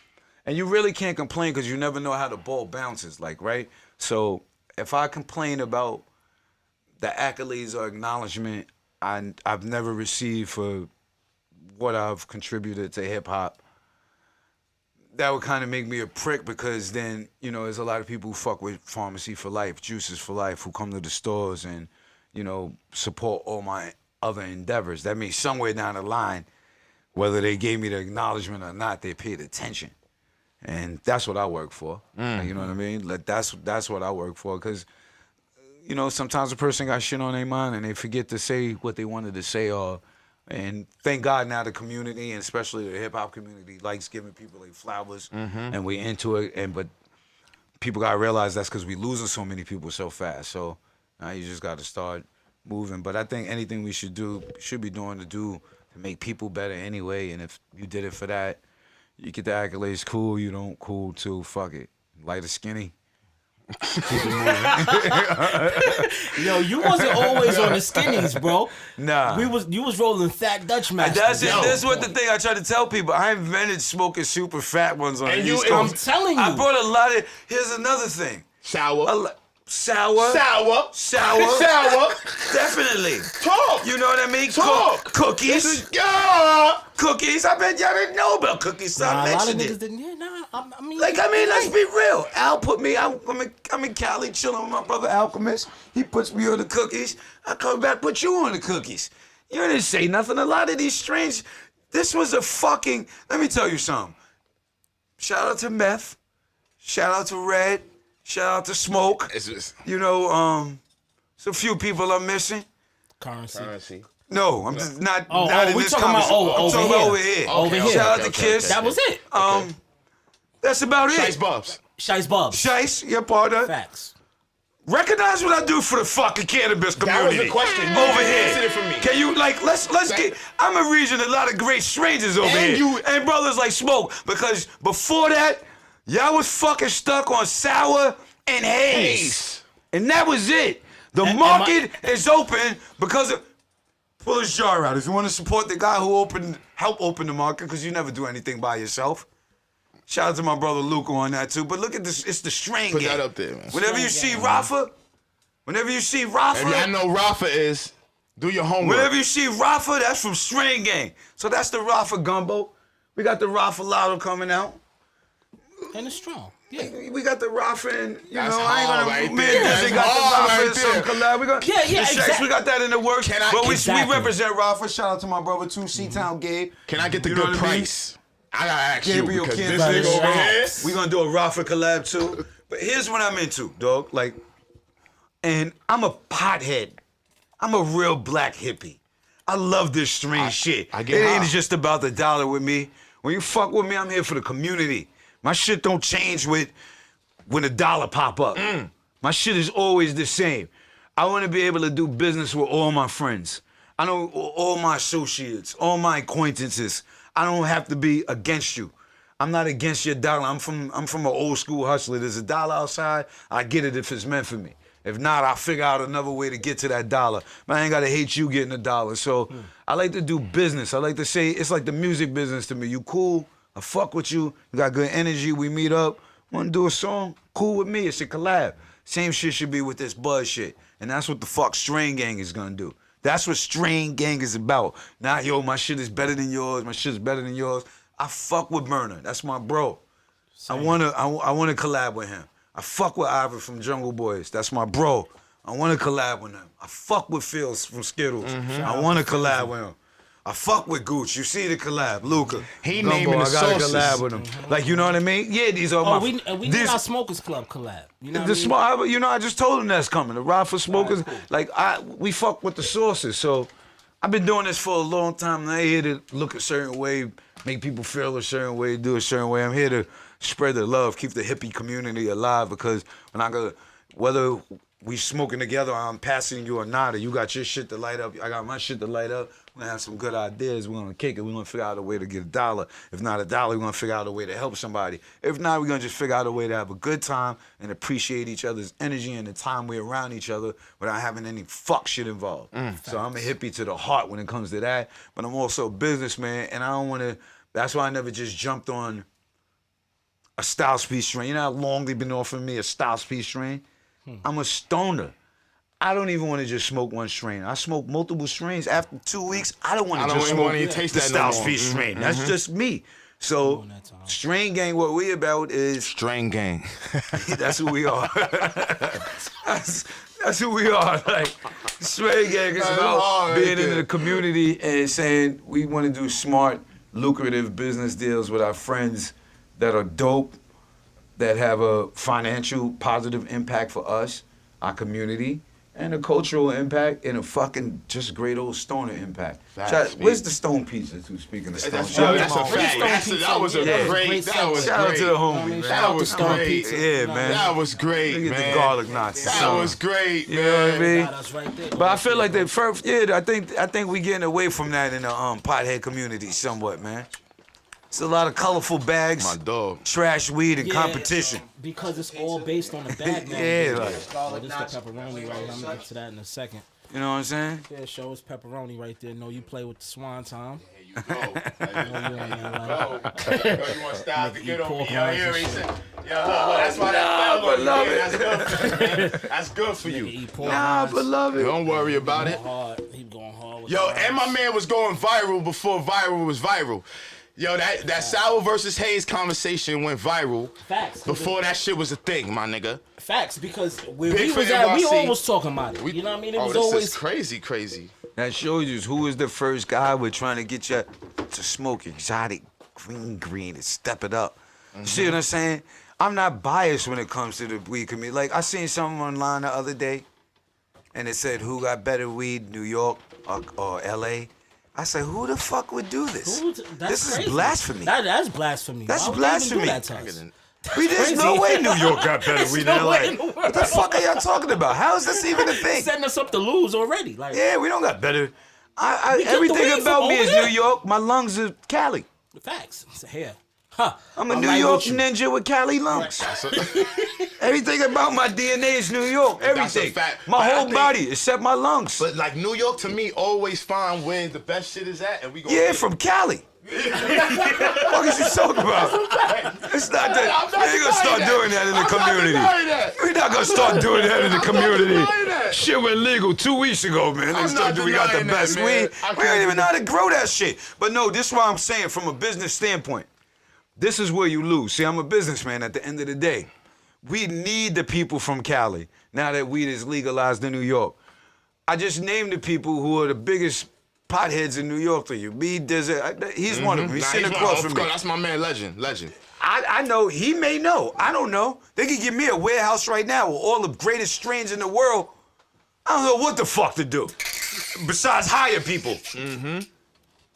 and you really can't complain because you never know how the ball bounces, like, right? So if I complain about the accolades or acknowledgement I've never received for what I've contributed to hip hop, that would kind of make me a prick, because then, you know, there's a lot of people who fuck with Pharmacy for Life, Juices for Life, who come to the stores and, you know, support all my other endeavors. That means somewhere down the line, whether they gave me the acknowledgement or not, they paid attention. And that's what I work for. Like, you know what I mean? Like, that's what I work for, because, you know, sometimes a person got shit on their mind and they forget to say what they wanted to say. And thank God now the community, and especially the hip hop community, likes giving people like flowers, and we into it. But people gotta realize that's because we losing so many people so fast. So now you just gotta start moving. But I think anything we should be doing to make people better anyway. And if you did it for that, you get the accolades, cool. You don't, cool too. Fuck it. Light or skinny. Keep it moving. Yo, you wasn't always on the skinnies, bro. Nah. You was rolling fat Dutch masters. That's it. That's what the thing I try to tell people. I invented smoking super fat ones on the East Coast. I'm telling you. I brought a lot of. Here's another thing. Sour. Sour. Definitely. Talk. You know what I mean? Talk. Cookies. Cookies. I bet y'all didn't know about cookies. So I a lot of mentioned niggas it. didn't. Yeah, nah. I mean, Let's be real. Al put me. I'm in Cali chilling with my brother Alchemist. He puts me on the cookies. I come back, put you on the cookies. You didn't say nothing. A lot of these strange. This was a fucking. Let me tell you something. Shout out to Meth. Shout out to Red. Shout out to Smoke. You know, it's a few people I'm missing. Currency. No, I'm just not. Oh, not in we this talking about I'm talking about over here. Over here. Shout out to Kiss. That was it. That's about it. Shice Bubs. Shice Bubs. Shice, your partner. Facts. Recognize what I do for the fucking cannabis community. That was the question. You over here. answered it for me. Can you let's get? I'm a region a lot of great strangers over And here, and brothers like Smoke. Because before that, y'all was fucking stuck on sour and haze, and that was it. The market is open because of. Pull his jar out. If you want to support the guy who helped open the market, because you never do anything by yourself. Shout out to my brother Luca on that too. But look at this, it's the strain Put game. that up there, man. Whenever you see Rafa, If y'all know Rafa is, do your homework. whenever you see Rafa, that's from Strain Gang. So that's the Rafa gumbo. We got the Rafa Lotto coming out. And it's strong. Yeah. We got the Rafa and, That's I ain't hard gonna, right me there. and Dizzy That's got the hard Rafa right and some there. collab. We got, Yeah, the Shakes, exactly. we got that in the works. Can I- but we Exactly. represent Rafa. Shout out to my brother too, C-Town Gabe. Can I get the You know good what I mean? price? I gotta ask Gabriel you because King this Valley nigga over here. Shots. We gonna do a Rafa collab too. But here's what I'm into, dog. Like, and I'm a pothead. I'm a real black hippie. I love this strange shit. I It get ain't high. just about the dollar with me. When you fuck with me, I'm here for the community. My shit don't change with when the dollar pop up. My shit is always the same. I want to be able to do business with all my friends. I know all my associates, all my acquaintances. I don't have to be against you. I'm not against your dollar. I'm from an old school hustler. There's a dollar outside. I get it if it's meant for me. If not, I'll figure out another way to get to that dollar. But I ain't gotta hate you getting a dollar. So I like to do business. I like to say it's like the music business to me. You cool? I fuck with you. You got good energy. We meet up. Want to do a song? Cool with me. It's a collab. Same shit should be with this buzz shit. And that's what the fuck Strain Gang is gonna do. That's what Strain Gang is about. Not, yo, my shit is better than yours. My shit is better than yours. I fuck with Burner. That's my bro. I wanna collab with him. I fuck with Ivor from Jungle Boys. That's my bro. I wanna collab with him. I fuck with Phils from Skittles. I wanna collab with him. I fuck with Gooch. You see the collab, Luca. He Gumbo, naming the I gotta sources. collab with him. Like, you know what I mean? Yeah, these are Oh, my. we need our Smokers Club collab. You know what The I just told him that's coming. The Rafa Smokers, like we fuck with the sources. So I've been doing this for a long time. And I'm here to look a certain way, make people feel a certain way, do a certain way. I'm here to spread the love, keep the hippie community alive. Because when I go, whether we smoking together, or I'm passing you or not, or you got your shit to light up, I got my shit to light up. We're gonna have some good ideas. We're gonna kick it. We're gonna figure out a way to get a dollar. If not a dollar, we're gonna figure out a way to help somebody. If not, we're gonna just figure out a way to have a good time and appreciate each other's energy and the time we're around each other without having any fuck shit involved. So I'm a hippie to the heart when it comes to that. But I'm also a businessman, and I don't wanna, that's why I never just jumped on a Styles P strain. You know how long they've been offering me a Styles P strain? I'm a stoner. I don't even want to just smoke one strain. I smoke multiple strains. After 2 weeks, I don't want to just smoke even taste the that no Styles more. P strain. That's just me. So, Strain Gang, what we about is Strain Gang. that's who we are. that's who we are. Like, Strain Gang is about hard right being in there. the community and saying we want to do smart, lucrative business deals with our friends that are dope, that have a financial positive impact for us, our community, and a cultural impact, and a fucking just great old stoner impact. Facts, Where's the Stone Pieces? Who's speaking of Stone? That's Shout out that's to a my fact. homie. That was a Yeah. great. That was Shout out great. to the homie, man. That was great. Yeah, man. That was great, Look at man. the garlic knots. That was great, You know what I man. mean? That's right there. But I feel like the first, I think we getting away from that in the pothead community somewhat, man. It's a lot of colorful bags, My dog. trash weed, and Yeah, competition. because it's all based on the bag, man. Yeah, like- Oh, this is the pepperoni right here. I'm gonna get to that in a second. You know what I'm saying? Yeah, show us pepperoni right there. No, you play with the swan, Tom. You go. No, you ain't, You want Styles to get on me? pork Yo, rinds here and he shit. said. Yo, look, that's why that fell on you. love Yeah, it. That's good for you, man. That's good for Nigga you. eat pork Nah, rinds. but love it. Don't worry about it. Hard. He going hard with Yo, the and my rinds. man was going viral before viral was viral. Yo, that Sour versus Hayes conversation went viral Facts. before that shit was a thing, my nigga. Facts, because where Big we was for at, we NYC. always talking about it. You know what I mean? It was this always is crazy. That shows you who is the first guy we're trying to get you to smoke exotic green and step it up. You see what I'm saying? I'm not biased when it comes to the weed community. Like, I seen something online the other day, and it said, who got better weed, New York or L.A.? I said, who the fuck would do this? That's This is crazy. blasphemy. That's blasphemy. That's Why would they even blasphemy. do that to us? There's no way New York got better There's weed no than way LA. in the world. What the fuck are y'all talking about? How is this even a thing? Setting us up to lose already. Like, Yeah, we don't got better. We get the Everything weed about from me over is there. New York. My lungs are Cali. facts. It's here. Huh. I'm a I'm New right York with you. ninja with Cali lungs. Everything about my DNA is New York. That's a Everything. fact. My But I whole think- body except my lungs. But like New York to me always find where the best shit is at, and we go. Yeah, from Cali. What is you talking about? It's not that. We ain't gonna start doing that in the community. We're not gonna start doing that in the community. Shit went legal 2 weeks ago, man. I'm not We got the denying best that, man. weed. I We can't don't even do know how to grow that shit. But no, this is what I'm saying from a business standpoint. This is where you lose. See, I'm a businessman at the end of the day. We need the people from Cali now that weed is legalized in New York. I just named the people who are the biggest potheads in New York to you. He's one of them. He's sitting across from me. That's my man, Legend. I know. He may know. I don't know. They could give me a warehouse right now with all the greatest strains in the world. I don't know what the fuck to do besides hire people.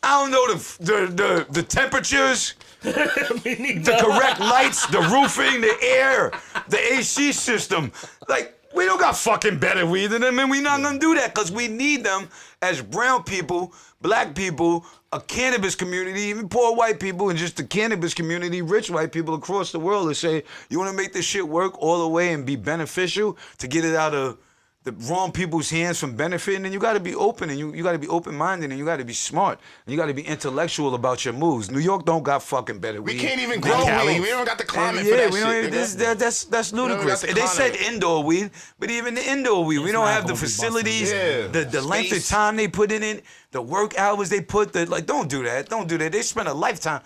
I don't know the temperatures, the correct lights, the roofing, the air, the AC system. Like, we don't got fucking better weed than them, and we not gonna do that because we need them as brown people, black people, a cannabis community, even poor white people, and just the cannabis community, rich white people across the world to say, you wanna make this shit work all the way and be beneficial to get it out of the wrong people's hands from benefiting, and you gotta be open, and you gotta be open-minded, and you gotta be smart, and you gotta be intellectual about your moves. New York don't got fucking better weed. We can't even than grow Cali. weed. We don't got the climate Yeah, for that we shit. don't even, nigga. that's ludicrous. got the They said climate. indoor weed, but even the indoor weed, we It's don't not have the gonna be busting. facilities, Yeah. the length of Space. time they put in it, the work hours they put. Don't do that. Don't do that. They spend a lifetime.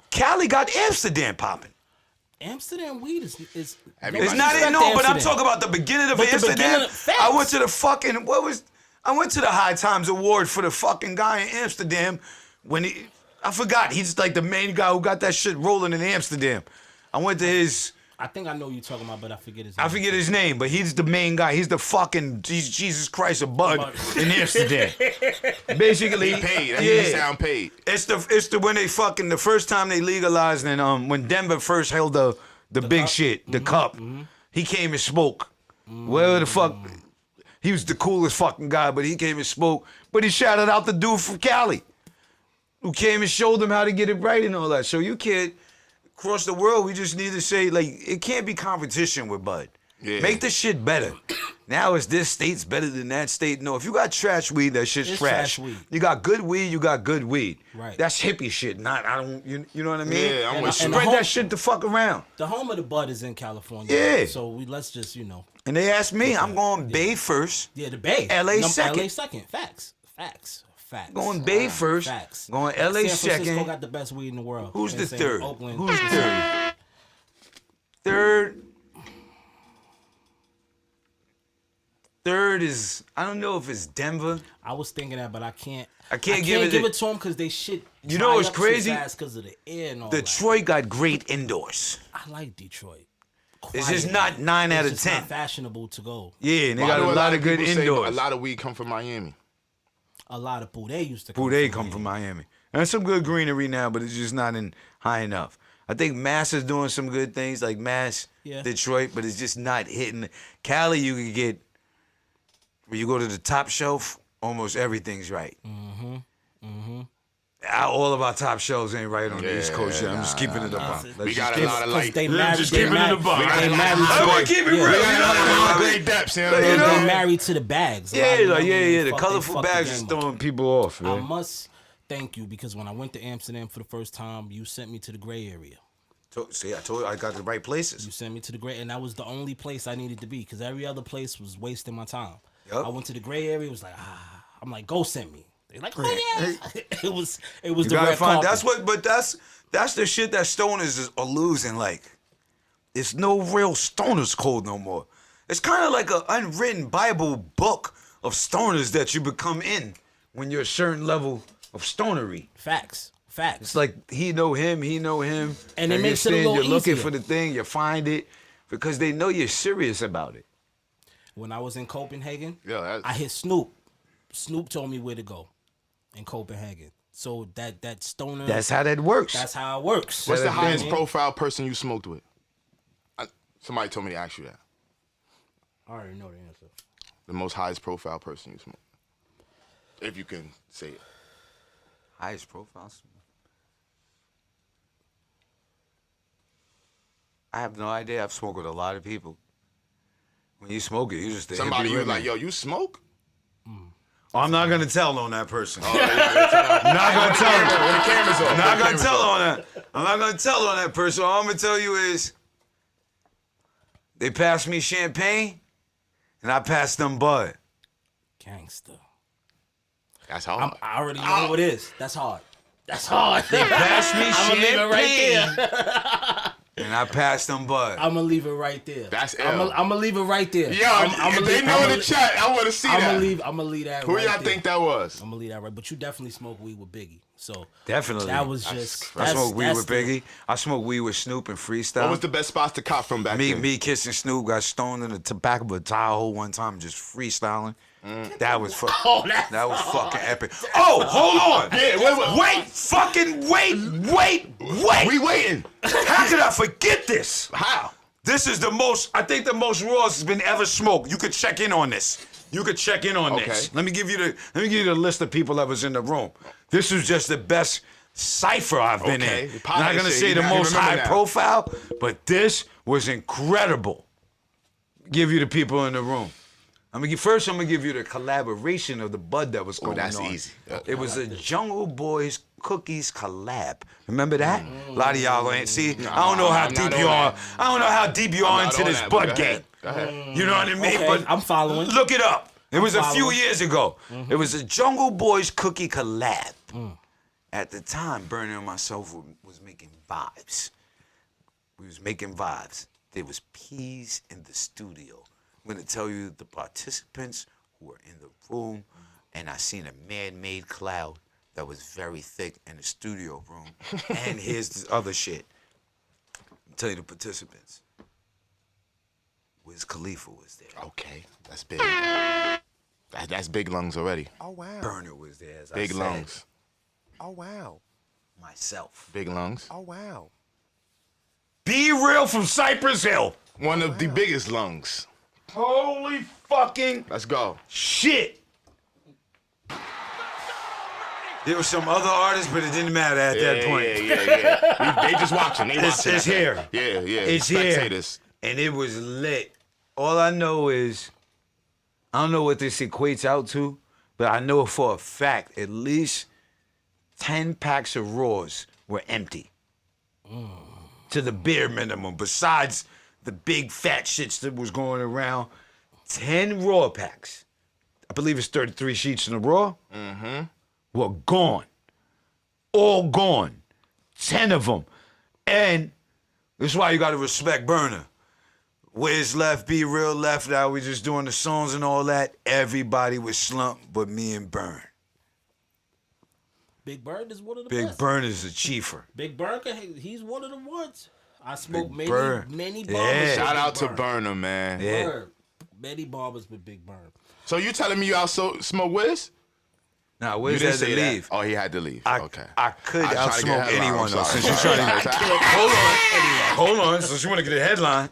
Cali got Amsterdam popping. Amsterdam weed is Everybody- It's not Respect no, but I'm Amsterdam. talking about the beginning of But the Amsterdam. beginning- facts. I went to the fucking I went to the High Times Award for the fucking guy in Amsterdam when I forgot he's like the main guy who got that shit rolling in Amsterdam. I went to his. I think I know who you're talking about, but I forget his name. I forget his name, but he's the main guy. He's the fucking Jesus Christ of Bud in Amsterdam. Basically, He paid. Yeah. He sound paid. It's the when they fucking the first time they legalized and when Denver first held the big cup? shit, the cup. He came and spoke. Where the fuck? He was the coolest fucking guy, but he came and spoke. But he shouted out the dude from Cali, who came and showed them how to get it right and all that. So you can't across the world. We just need to say like it can't be competition with Bud. Yeah. Make the shit better. Now it's this state's better than that state. No, if you got trash weed, that shit's It's trash. trash weed. You got good weed, you got good weed. Right. That's hippie shit. Not I don't. You know what I mean? Yeah, I'm And with I- you. and Spread the that whole- shit the fuck around. The home of the bud is in California. Yeah. So let's just And they asked me, I'm going Bay first. Yeah, the Bay. LA second. LA second. Facts. Going Bay first. Facts. Going LA San Francisco second. got the best weed in the world. Who's the Same third? Oakland. Who's the third? Third is I don't know if it's Denver. I was thinking that, but I can't can't give it to them because they shit. You know what's crazy? Because of the air and all that. Detroit got great indoors. I like Detroit. It's just Quiet. not 9 out of It's 10. just not fashionable to go. Yeah, and they Why got do a lot of good people say indoors. A lot of weed come from Miami. A lot of Poudet used to Poudet come from Miami. And there's some good greenery now, but it's just not in high enough. I think Mass is doing some good things like Mass, Yeah. Detroit, but it's just not hitting. Cali, you can get, when you go to the top shelf, almost everything's right. All of our top shelves ain't right on the East Coast yet. I'm just keeping it up. We got a lot of like. They Yeah, married. just They keeping it married. a buck. They married. I want to keep it real. Yeah. You know what I mean? Great depths, you You know. They married to the bags. A lot Yeah, of like, them, yeah. The fuck- colorful they fucked bags the is game up. throwing people off, I man. must thank you because when I went to Amsterdam for the first time, you sent me to the gray area. See, I told you I got the right places. You sent me to the gray, and that was the only place I needed to be because every other place was wasting my time. Yup. I went to the gray area. It was like, I'm like, go send me. They're like, oh yeah. It was You the gotta red find. carpet. That's the shit that stoners are losing. Like, it's no real stoners code no more. It's kind of like an unwritten Bible book of stoners that you become in when you're a certain level of stonery. Facts. It's like he know him. And it you're makes it a little You're looking easier. for the thing, you find it because they know you're serious about it. When I was in Copenhagen, Yeah, that's- I hit Snoop. Snoop told me where to go in Copenhagen. So that stoner. That's how that works. That's how it works. What's the That highest thing. profile person you smoked with? Somebody told me to ask you that. I already know the answer. The most highest profile person you smoke. If you can say it. Highest profile. I have no idea. I've smoked with a lot of people. When you smoke it, you just Somebody you like, yo, you smoke? Oh, I'm not gonna tell on that person. Oh, yeah, Not gonna tell on when the camera's off. I'm not gonna tell on that. I'm not gonna tell on that person. All I'm gonna tell you is they passed me champagne and I passed them bud. Gangster. That's hard. I already know who it is. That's hard. That's hard. They passed me I'm gonna leave it right champagne there. and I passed them bud. I'm gonna leave it right there. That's I'm ill. gonna leave it right there. Yo, if they know in the chat, I want to see that. I'm gonna leave that. Who right y'all there. think that was? I'm gonna leave that right. But you definitely smoke weed with Biggie. So Definitely. that was just. I smoked weed with the- Biggie. I smoked weed with Snoop and freestyle. What was the best spots to cop from back then? Me kissing Snoop, got stoned in the tobacco but Tahoe one time, just freestyling. That was that was fucking epic. Oh, hold on. Yeah, wait. We waiting. How could I forget this? How? This is I think the most raws has been ever smoked. You could check in on this. This. Let me give you the list of people that was in the room. This was just the best cipher I've been Okay. in. I'm not gonna say the most high profile, but this was incredible. Give you the people in the room. I'm gonna give you the collaboration of the bud that was going on. That's easy. It was a Jungle Boys Cookies collab. Remember that? A lot of y'all ain't see. I don't know how deep you are. I don't know how deep you are into this bud game. You know what I mean? Okay, But I'm following. Look it up. It was a few following. years ago. It was a Jungle Boys Cookie collab. At the time, Bernie and myself was making vibes. We was making vibes. There was peas in the studio. I'm gonna tell you the participants who were in the room, and I seen a man-made cloud that was very thick in the studio room. And here's the other shit. I'll tell you the participants. Wiz Khalifa was there. Okay, that's big. That's big lungs already. Oh, wow. Burner was there, as Big I said. lungs. Oh, wow. Myself. Big lungs. Oh, wow. Be Real from Cypress Hill. One of the biggest lungs. Holy fucking Let's go. shit. There were some other artists, but it didn't matter at that point. Yeah. They just watching. They watching. It's here. Yeah. It's here. Spectators. And it was lit. All I know is, I don't know what this equates out to, but I know for a fact at least 10 packs of raws were empty. To the bare minimum. Besides the big fat shits that was going around, 10 raw packs. I believe it's 33 sheets in a raw. Were gone. All gone. 10 of them. And this is why you gotta respect Burner. Wiz left, Be Real left, now we just doing the songs and all that. Everybody was slumped but me and Burn. Big Bird is one of the Big best. Burn is a chiefer. Big Bird, he's one of the ones. I smoked Big Bird. many Yeah. barbers. with Shout Big out to Bird. Burner, man. Yeah. Bird. Many barbers with Big Bird. So you telling me you also smoke Wiz? Now, You Wiz didn't had to say that. leave. Oh, he had to leave. I could I was trying to get a outsmoke headline. anyone I'm though. sorry. Since you're trying to hold on. Since you want to get a headline,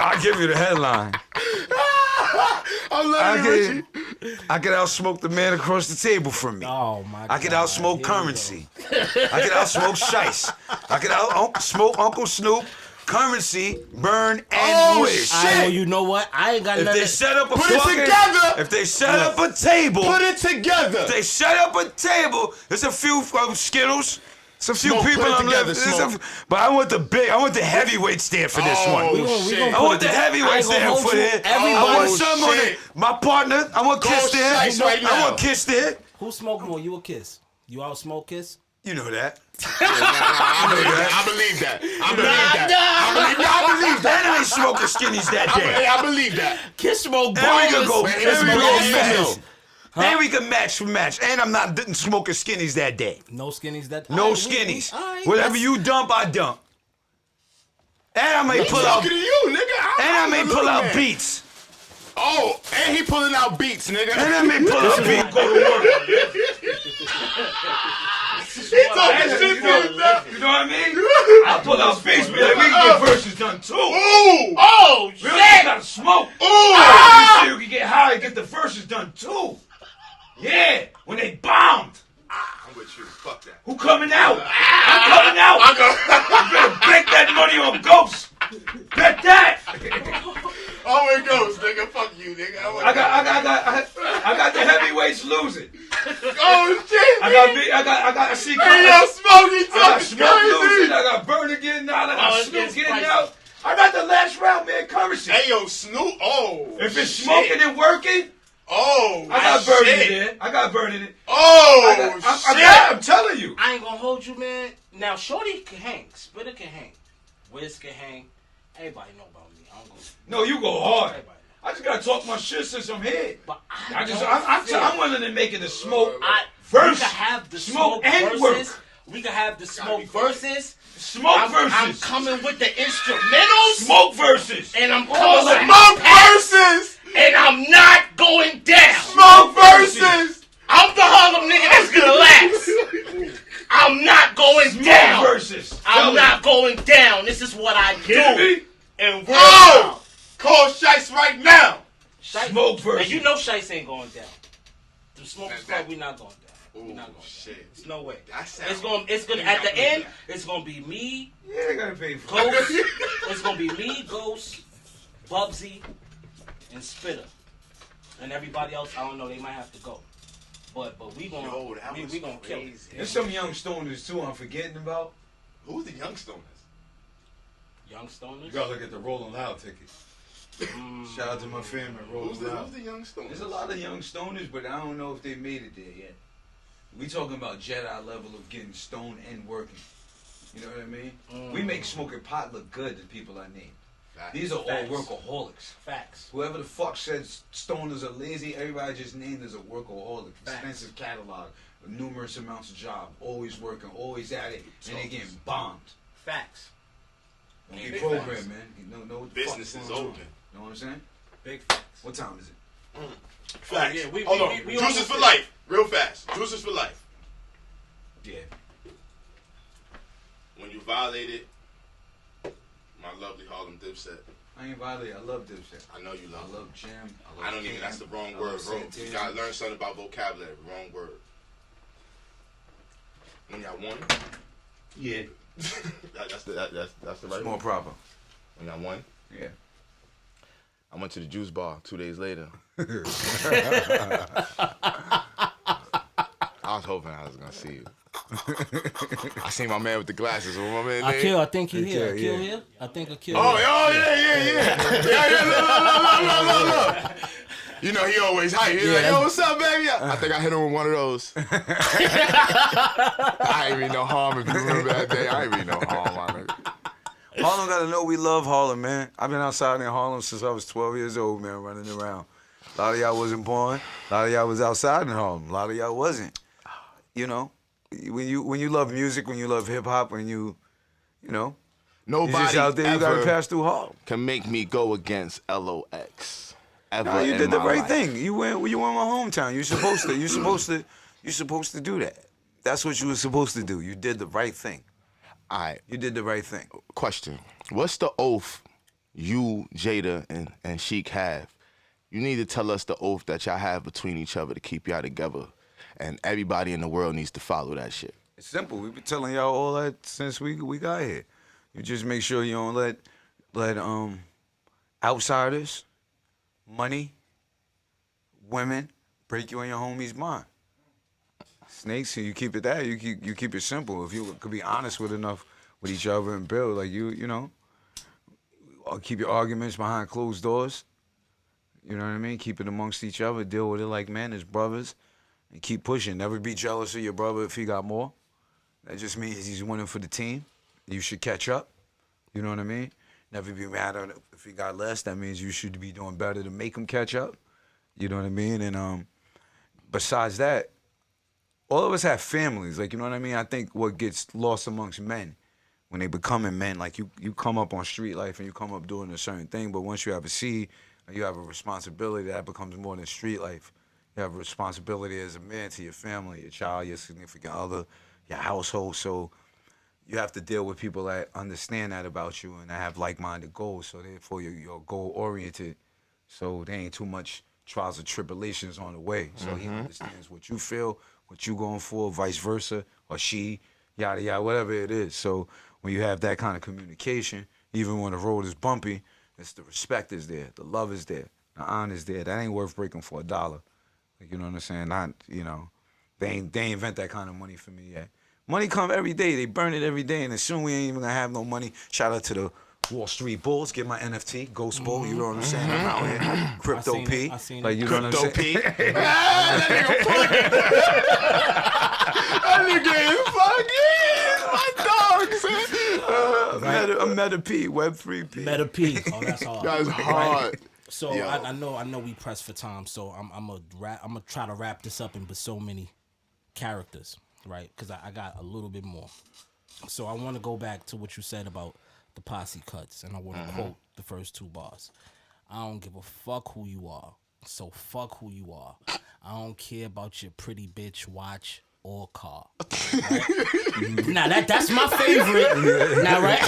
I'll give you the headline. I'm loving I could outsmoke the man across the table from me. Oh my God. I could outsmoke Here we Currency. I could outsmoke Shice. I could outsmoke Uncle Snoop, Currency, Burn, and Oh, Wiz. shit. Well, you know what? I ain't got If nothing. they set up a Put it fucking, together. if they set up a table, Put it together. if they set up a table, there's a few Skittles. It's a few Smoke, people put it I'm together, left. Smoke. but I want the heavyweight stand for this Oh, one. We gonna shit. I want put the it together. I heavyweight ain't gonna stand hold for you. it. Everybody- I want Oh, some on shit. it. My partner, I want Go Kiss there. Shice right I now. want Kiss there. Who smoke more? You or Kiss? You out smoke Kiss? You know that. I believe that. I believe that. And they smoking skinnies that day. I believe that. Kiss smoke And we can go. ballers. Man, And it's we more go than match. you. And we can match for match. And I'm not smoking skinnies that day. No skinnies that. No All right, skinnies. all right, Whatever that's- you dump, I dump. And I may I'm pull out. talking to you, nigga. And I may I'm a pull little out man. beats. Oh, and he pulling out beats, nigga. And I may pull out beats. is He what talking I shit do for for a himself. living. You know what I mean? I pull out space, man. We can get verses done too. Ooh! Oh, We don't just gotta smoke. Ooh! So you can get high and get the verses done too. Yeah, when they bombed. I'm with you. Fuck that. Who coming out? I'm coming out. You better bet that money on Ghost. Bet that. Oh, it goes, nigga. Fuck you, nigga. I got the heavyweights losing. Oh shit! I see. Hey, yo, Smokey I got talking Smoke crazy. losing. I got Burner getting out. I got Oh, Snoop it's getting spicy. out. I got the last round, man. Currency. Hey, yo, Snoop. Oh. If it's shit. smoking and working, Oh. I got burning shit. there. I got burning it. Oh shit! I'm telling you. I ain't gonna hold you, man. Now, Shorty can hang. Spitter can hang. Wiz can hang. Everybody know about me. I don't go. No, you go hard. Everybody know. I just gotta talk my shit since I'm here. But I'm willing to make it a smoke We verse. can have the Smoke smoke and verses. work. We can have the smoke verses. Smoke verses. I'm coming with the instrumentals. Smoke verses. And I'm coming with Smoke versus. and I'm not going down. Smoke versus. I'm the Harlem nigga that's gonna last. I'm not going Smoke down. verses. I'm not going down. This is what I Kidding do. me? And we're Oh! Call Shice right now. Smoke verses. And you know Shice ain't going down. The Smoke That's Club, that. we not going down. We Oh not going shit! down. There's no way. That sound- It's gonna at the end, it's gonna be me, Yeah, they gotta pay for it. Ghost. It's gonna be me, Ghost, Bubsy, and Spitter. And everybody else, I don't know, they might have to go. But we gonna Yo, that was we gonna kill it. crazy. There's some young stoners too I'm forgetting about. Who's the young stoners? Young Stoners. You gotta look at the Rolling Loud ticket. Shout out to my family, Rolling Who's Loud. the young stoners? There's a lot of young stoners, but I don't know if they made it there yet. We talking about Jedi level of getting stoned and working. You know what I mean? We make smoking pot look good to people I name. Facts. These are Facts. all workaholics. Facts. Whoever the fuck says stoners are lazy, everybody just named as a workaholic. Expensive catalog, numerous amounts of job, always working, always at it, and they getting bombed. Facts. Don't get Big programmed, facts. man. You know what the Business fuck's is going on. open. You know what I'm saying? Big facts. What time is it? Facts. yeah, we- Hold we- on. we Juices almost for there. life. Real fast. Juices for life. Yeah. When you violated my lovely Harlem Dipset, I ain't violated. I love Dipset. I know you I love. love Jim. I don't even. That's the wrong I word, love bro. Santana. You gotta learn something about vocabulary. Wrong word. When y'all won, Yeah. that's the right More one. proper. When y'all won, Yeah. I went to the juice bar 2 days later. I was hoping I was gonna see you. I seen my man with the glasses. What my man name? Akil, I think he here. Yeah, Akil yeah. here? I think Akil Oh, here. yeah. Look. You know he always hype. He's like, yo, what's up, baby? I think I hit him with one of those. I ain't mean no harm if you remember that day. I ain't mean no harm, my nigga. Harlem gotta know we love Harlem, man. I've been outside in Harlem since I was 12 years old, man, running around. A lot of y'all wasn't born. A lot of y'all was outside in Harlem. A lot of y'all wasn't. You know, when you love music, when you love hip hop, when you know, you're Nobody just out there, you gotta ever pass through Harlem. can make me go against LOX. Ever No, you in did the my right life. thing. You went my hometown. You're supposed to. You're supposed to do that. That's what you were supposed to do. You did the right thing. All right, You did the right thing. question. What's the oath you, Jada, and Sheik have? You need to tell us the oath that y'all have between each other to keep y'all together. And everybody in the world needs to follow that shit. It's simple. We've been telling y'all all that since we got here. You just make sure you don't let outsiders, money, women break you and your homie's mind. Snakes, and you keep it that. You keep it simple. If you could be honest with enough with each other and build, like you know, keep your arguments behind closed doors. You know what I mean? Keep it amongst each other. Deal with it like men, as brothers, and keep pushing. Never be jealous of your brother if he got more. That just means he's winning for the team. You should catch up. You know what I mean? Never be mad at him if he got less. That means you should be doing better to make him catch up. You know what I mean? And besides that, all of us have families. Like, you know what I mean? I think what gets lost amongst men when they becoming men, like you come up on street life and you come up doing a certain thing, but once you have a seed, you have a responsibility that becomes more than street life. You have a responsibility as a man to your family, your child, your significant other, your household. So you have to deal with people that understand that about you and that have like-minded goals. So therefore, you're goal-oriented. So there ain't too much trials and tribulations on the way. So he understands what you feel, what you going for, vice versa, or she, yada, yada, whatever it is. So when you have that kind of communication, even when the road is bumpy, it's the respect is there, the love is there, the honor is there. That ain't worth breaking for $1. Like, you know what I'm saying? Not, you know, they ain't invent that kind of money for me yet. Money come every day. They burn it every day, and as soon we ain't even gonna have no money. Shout out to the Wall Street Bulls. Get my NFT, Ghost Bull. You know what I'm saying? I'm out here, Crypto P. Like, you know what I'm saying? Crypto P. That nigga fucking. Meta P, Web3 P. Meta P. Oh, that's hard. That's hard. So I know we pressed for time. So I'm gonna try to wrap this up in but so many characters, right? Because I got a little bit more. So I want to go back to what you said about the posse cuts, and I want to quote the first 2 bars. I don't give a fuck who you are, so fuck who you are. I don't care about your pretty bitch watch or car. Right? Now that's my favorite. Now, right?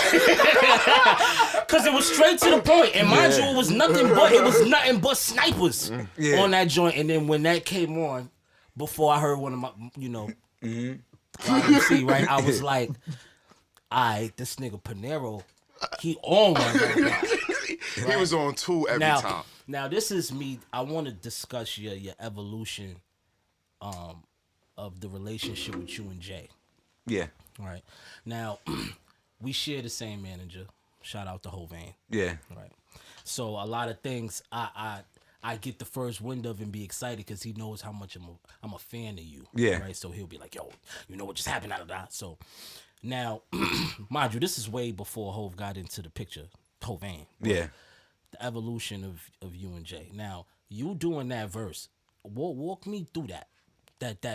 Because it was straight to the point, and mind you, it was nothing but snipers on that joint. And then when that came on, before I heard one of my, you know, see, right, I was like, this nigga Pinero, he on one right now. Right? He was on 2 every time. Now this is me. I want to discuss your evolution, of the relationship with you and Jay. Yeah. All right. Now, we share the same manager. Shout out to Hovain. Yeah. Right. So a lot of things I get the first wind of and be excited because he knows how much I'm a fan of you. Yeah. Right. So he'll be like, yo, you know what just happened out of that. So now, mind you, this is way before Hov got into the picture. Hovain. Yeah. The evolution of you and Jay. Now, you doing that verse. Walk me through that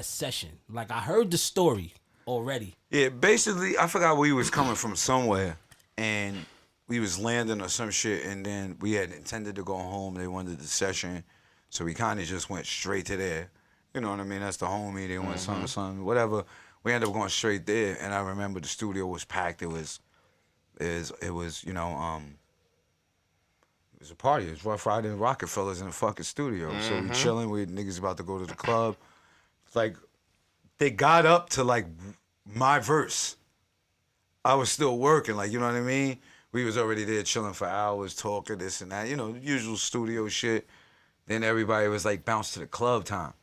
session. Like, I heard the story already. Yeah, basically, I forgot we was coming from somewhere, and we was landing or some shit, and then we had intended to go home. They wanted the session, so we kind of just went straight to there. You know what I mean? That's the homie. They want something, whatever. We ended up going straight there, and I remember the studio was packed. It was you know, it was a party. It was Rough Rider and Rockefellers in the fucking studio. So we chilling. We niggas about to go to the club. Like, they got up to, like, my verse. I was still working, like, you know what I mean? We was already there chilling for hours, talking, this and that, you know, usual studio shit. Then everybody was like, bounce to the club time.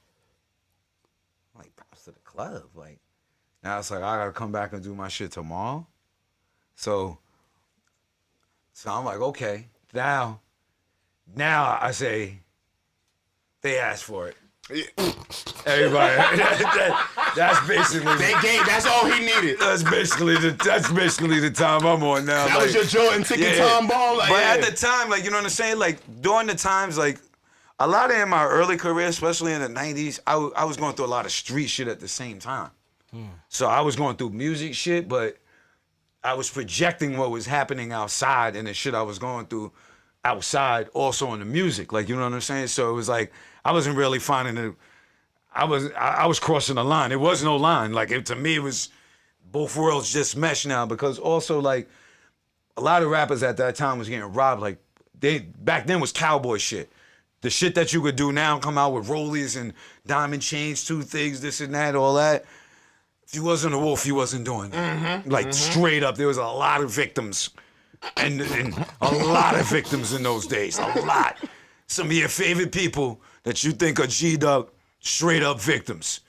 I'm like, bounce to the club? Like, now it's like, I gotta come back and do my shit tomorrow? So I'm like, okay. Now I say, they asked for it. Everybody, that's basically that's all he needed. That's basically the time I'm on now. That was your Jordan ticket time bomb. Like, but at the time, like, you know what I'm saying? Like, during the times, like, a lot of in my early career, especially in the 90s, I was going through a lot of street shit at the same time. So I was going through music shit, but I was projecting what was happening outside and the shit I was going through outside also in the music. Like, you know what I'm saying? So it was like, I wasn't really finding it. I was crossing the line. There was no line. Like, to me, it was both worlds just meshed now, because also, like, a lot of rappers at that time was getting robbed. Like, back then was cowboy shit. The shit that you could do now, come out with rollies and diamond chains, 2 things, this and that, all that. If you wasn't a wolf, you wasn't doing it. Like, straight up, there was a lot of victims. And a lot of victims in those days. A lot. Some of your favorite people that you think are G'd up, straight up victims.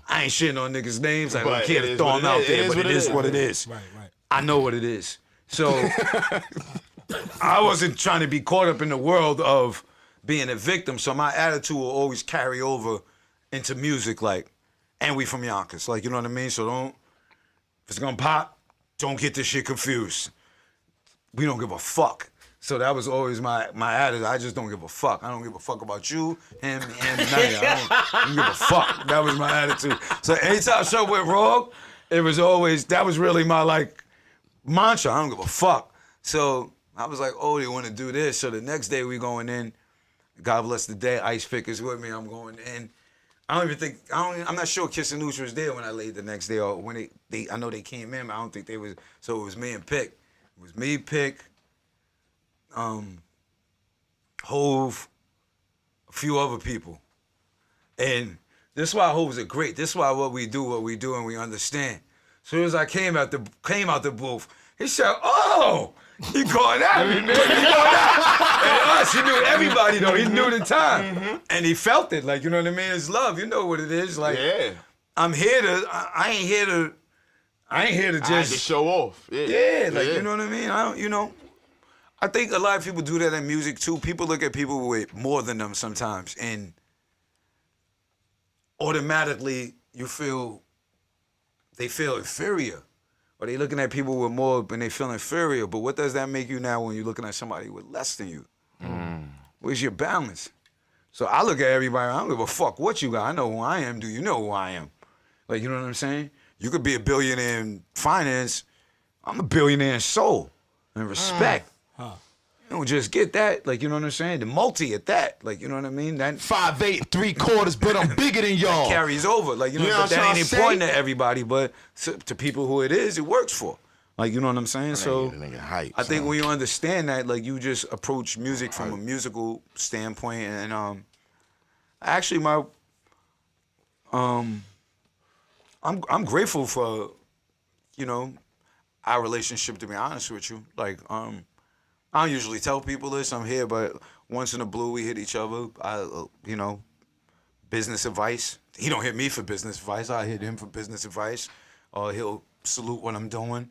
I ain't shitting on niggas' names. I don't care to throw them out there, but it is what it is. Right. I know what it is. So I wasn't trying to be caught up in the world of being a victim. So my attitude will always carry over into music, like, and we from Yonkers. Like, you know what I mean? So if it's gonna pop, don't get this shit confused. We don't give a fuck. So that was always my attitude. I just don't give a fuck. I don't give a fuck about you, him, none of y'all. I don't give a fuck. That was my attitude. So anytime show went wrong, it was always, that was really my, like, mantra. I don't give a fuck. So I was like, oh, they want to do this. So the next day we going in, God bless the day, Ice Pick is with me. I'm going in. I don't even think I'm not sure Kiss and Nooch was there when I laid the next day, or when they I know they came in. But I don't think they was. So it was me and Pick. It was me, Pick, Hove, a few other people, and this is why Hove's a great. This is why what we do, and we understand. As soon as I came out the booth, he said, "Oh, he going at me, man. He going at me." And us, he knew everybody though. He knew the time, and he felt it. Like, you know what I mean? It's love. You know what it is. Like, Yeah. I'm here to. I ain't here to. I ain't here to I had just to show off. Yeah. Yeah, like, you know what I mean? I don't, you know. I think a lot of people do that in music too. People look at people with more than them sometimes, and automatically they feel inferior. Or they looking at people with more and they feel inferior. But what does that make you now when you're looking at somebody with less than you? Where's your balance? So I look at everybody, I don't give a fuck what you got. I know who I am. Do you know who I am? Like, you know what I'm saying? You could be a billionaire in finance. I'm a billionaire in soul and respect. You don't just get that. Like, you know what I'm saying? The multi at that. Like, you know what I mean? That 5'8", 3/4, but I'm bigger than y'all. carries over. Like, you know what that I'm ain't saying? important to everybody, but to people who it is, it works for. Like, you know what I'm saying? So Nigga hype, I think son. when you understand that, like, you just approach music from a musical standpoint, and actually I'm grateful for, you know, our relationship, to be honest with you. Like, I don't usually tell people this. I'm here, but once in a blue, we hit each other. You know, business advice. He don't hit me for business advice. I hit him for business advice. He'll salute what I'm doing.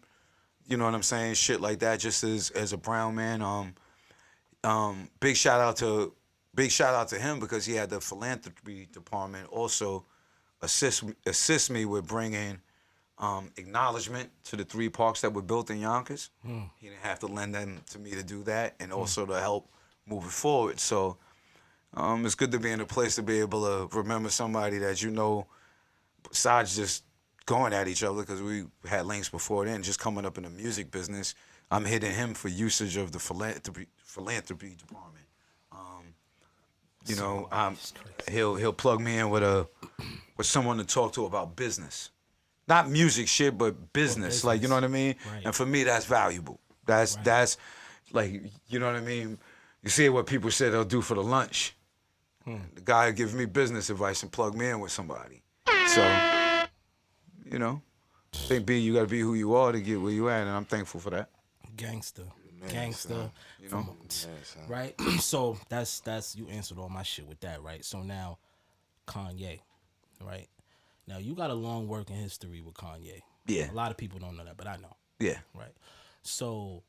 You know what I'm saying? Shit like that. Just as a brown man. Big shout out to him because he had the philanthropy department also assist me with bringing acknowledgement to the 3 parks that were built in Yonkers. He didn't have to lend them to me to do that, and also to help move it forward. So it's good to be in a place to be able to remember somebody that you know, besides just going at each other, because we had links before then, just coming up in the music business. I'm hitting him for usage of the philanthropy department. You know, he'll plug me in with someone to talk to about business. Not music shit, but business. Like, you know what I mean? Right. And for me, that's valuable. That's like, you know what I mean? You see what people say they'll do for the lunch. The guy gives me business advice and plug me in with somebody. So, you know, I think you gotta be who you are to get where you at, and I'm thankful for that. Gangster. You know? Right? So that's you answered all my shit with that, right? So now Kanye, right? Now you got a long working history with Kanye. Yeah. A lot of people don't know that, but I know. Yeah. Right. So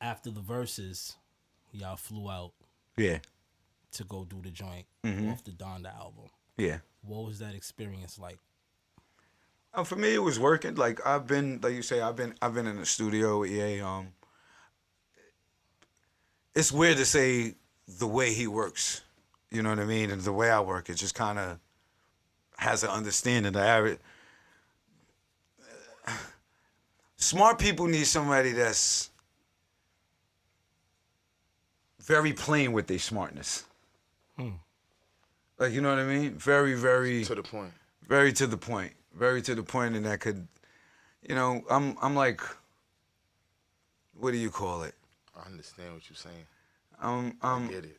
after the Verzuz, y'all flew out Yeah. to go do the joint off the Donda album. Yeah. What was that experience like? For me, it was working. Like, I've been in the studio with EA. It's weird to say the way he works, you know what I mean, and the way I work. It just kind of has an understanding. Smart people need somebody that's very plain with their smartness. Like, you know what I mean? Very, very To the point. Very to the point. Very to the point, and that could, you know, I'm like, what do you call it? I understand what you're saying. I Get it.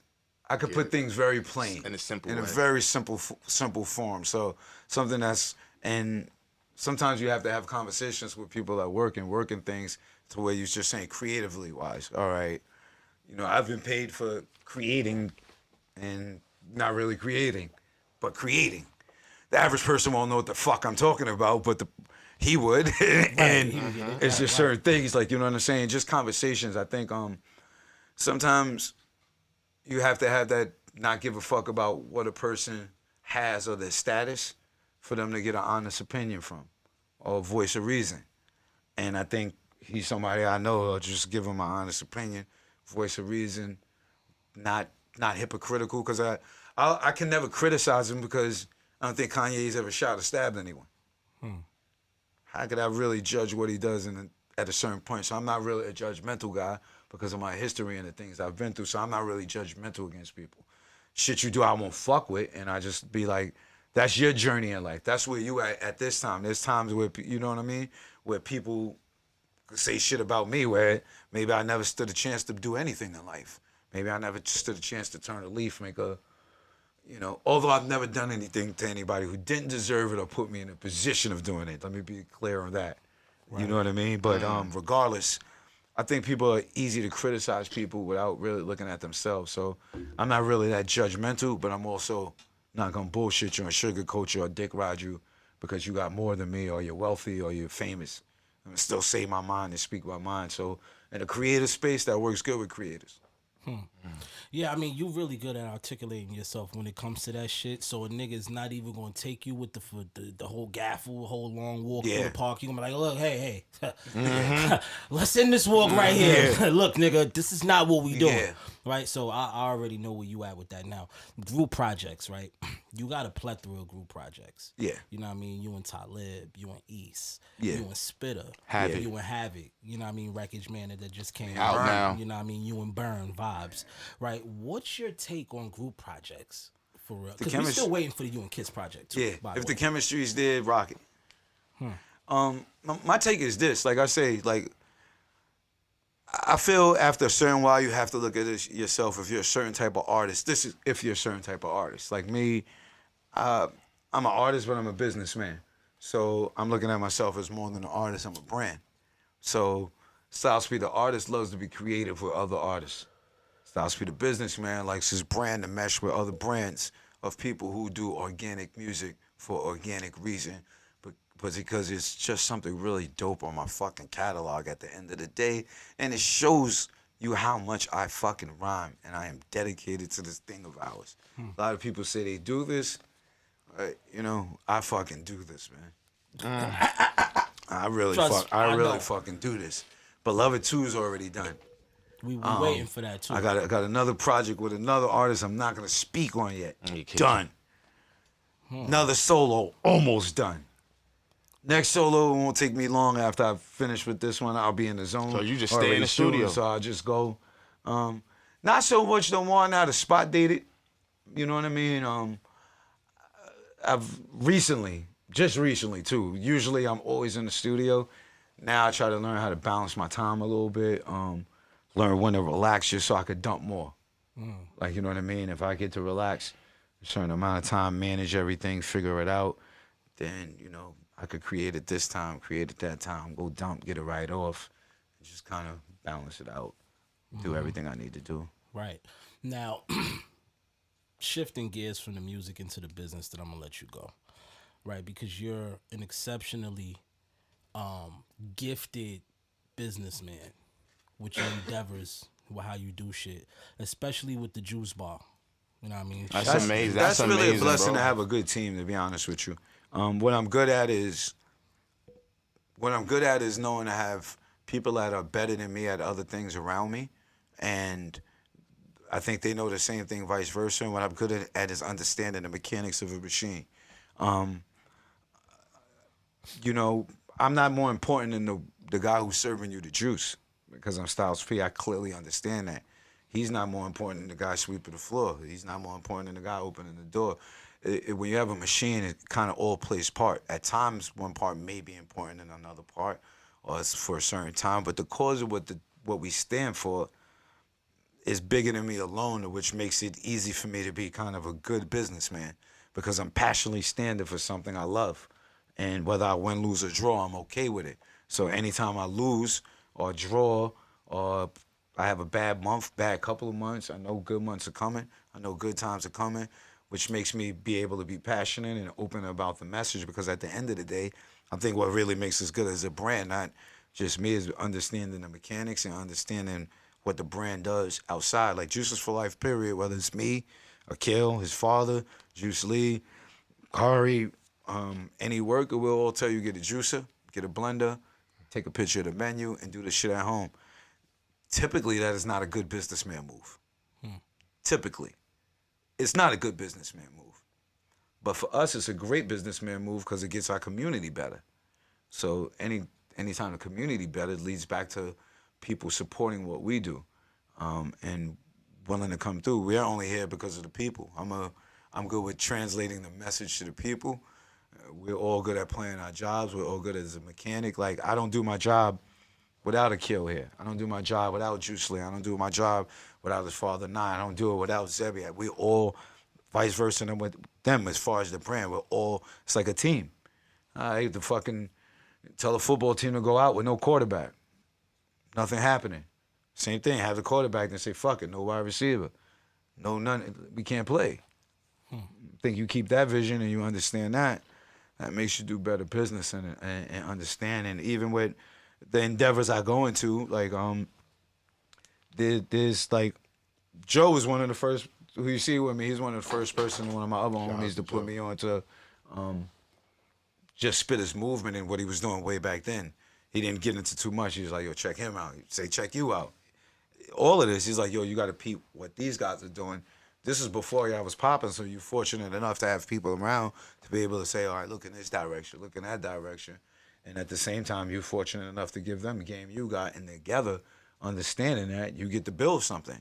I could put things very plain. In a simple in a way. very simple form. So something that's, and sometimes you have to have conversations with people that working things to where you're just saying creatively wise. All right, you know, I've been paid for creating and not really creating, but creating. The average person won't know what the fuck I'm talking about, but he would. And it's just certain things, like, you know what I'm saying? Just conversations. I think sometimes you have to have that not give a fuck about what a person has or their status for them to get an honest opinion from or voice a reason. And I think he's somebody I know. I'll just give him an honest opinion, voice a reason, not hypocritical, because I can never criticize him because I don't think Kanye's ever shot or stabbed anyone. How could I really judge what he does at a certain point? So I'm not really a judgmental guy because of my history and the things I've been through. So I'm not really judgmental against people. Shit you do I won't fuck with, and I just be like, That's your journey in life. That's where you at this time. There's times where, you know what I mean, where people say shit about me where maybe I never stood a chance to do anything in life. Maybe I never stood a chance to turn a leaf, make a, you know, although I've never done anything to anybody who didn't deserve it or put me in a position of doing it. Let me be clear on that. Right. You know what I mean? But regardless, I think people are easy to criticize people without really looking at themselves. So I'm not really that judgmental, but I'm also not gonna bullshit you and sugarcoat you or dick ride you because you got more than me or you're wealthy or you're famous. I'm gonna still say my mind and speak my mind. So in a creative space, that works good with creators. Yeah, I mean, you really good at articulating yourself when it comes to that shit. So a nigga's not even gonna take you with the whole gaffle, whole long walk through the park. You gonna be like, look, hey, let's end this walk right here. Look, nigga, this is not what we doing, right? So I already know where you at with that now. Group projects, right? You got a plethora of group projects. Yeah. You know what I mean? You and Talib, you and East, Yeah. you and Spitter, Havoc. you and Havoc. You know what I mean? Wreckage Man that just came Out now. You know what I mean? You and Burn vibes, right? What's your take on group projects for real? Because we're still waiting for the You and Kiss project too. Yeah, if the chemistry's there, rock it. My take is this. Like I say, like I feel after a certain while you have to look at this yourself if you're a certain type of artist. This is if you're a certain type of artist. Like me, I'm an artist, but I'm a businessman. So I'm looking at myself as more than an artist. I'm a brand. So Styles P, the artist, loves to be creative with other artists. Styles P, the businessman, likes his brand to mesh with other brands of people who do organic music for organic reason. But because it's just something really dope on my fucking catalog at the end of the day. And it shows you how much I fucking rhyme and I am dedicated to this thing of ours. A lot of people say they do this. You know, I fucking do this, man. I really fucking do this. Beloved 2 is already done. We waiting for that too. I got another project with another artist I'm not gonna speak on yet. Done. Another solo almost done. Next solo won't take me long after I finish with this one. I'll be in the zone. So you just stay in the studio. So I'll just go. Not so much no more now to spot date it. You know what I mean? I've just recently too. Usually I'm always in the studio. Now I try to learn how to balance my time a little bit. Learn when to relax just so I could dump more. Like, you know what I mean? If I get to relax a certain amount of time, manage everything, figure it out, then, you know, I could create it this time, create it that time, go dump, get it right off, and just kind of balance it out, do everything I need to do. Right. Now, shifting gears from the music into the business, that I'm going to let you go, right? Because you're an exceptionally gifted businessman with your endeavors, with how you do shit, especially with the juice bar. You know what I mean? That's amazing. That's really amazing, a blessing bro. to have a good team, to be honest with you. What I'm good at is knowing to have people that are better than me at other things around me, and I think they know the same thing, vice versa. And what I'm good at is understanding the mechanics of a machine. You know, I'm not more important than the guy who's serving you the juice because I'm Styles P. I clearly understand that. He's not more important than the guy sweeping the floor. He's not more important than the guy opening the door. When you have a machine, it kind of all plays part. At times, one part may be important than another part, or it's for a certain time. But the cause of what we stand for is bigger than me alone, which makes it easy for me to be kind of a good businessman because I'm passionately standing for something I love. And whether I win, lose, or draw, I'm okay with it. So anytime I lose or draw or I have a bad couple of months, I know good months are coming. I know good times are coming, which makes me be able to be passionate and open about the message because at the end of the day, I think what really makes us good as a brand, not just me, is understanding the mechanics and understanding what the brand does outside. Like Juices for Life, period, whether it's me, Akil, his father, Juice Lee, Kari, any worker will all tell you get a juicer, get a blender, take a picture of the menu, and do the shit at home. Typically, that is not a good businessman move. Typically. It's not a good businessman move. But for us, it's a great businessman move because it gets our community better. So anytime the community better, it leads back to people supporting what we do and willing to come through. We're only here because of the people. I'm I'm good with translating the message to the people. We're all good at playing our jobs. We're all good as a mechanic. Like, I don't do my job without a kill here. I don't do my job without Juice Lee. I don't do my job without his father Nine. I don't do it without Zebby. We all, vice versa, and with them as far as the brand. We're all, it's like a team. I hate to fucking tell a football team to go out with no quarterback. Nothing happening. Same thing, have the quarterback and say, fuck it, no wide receiver. No, none, we can't play. I think you keep that vision and you understand that makes you do better business and understand. And even with the endeavors I go into, like, there's like, Joe was one of the first, who you see with me, he's one of the first person, one of my other homies to put me on to just spit his movement and what he was doing way back then. He didn't get into too much. He was like, yo, check him out. He'd say, check you out. All of this, he's like, yo, you got to peep what these guys are doing. This is before y'all was popping, so you're fortunate enough to have people around to be able to say, all right, look in this direction, look in that direction. And at the same time, you're fortunate enough to give them the game you got, and together, understanding that, you get to build something.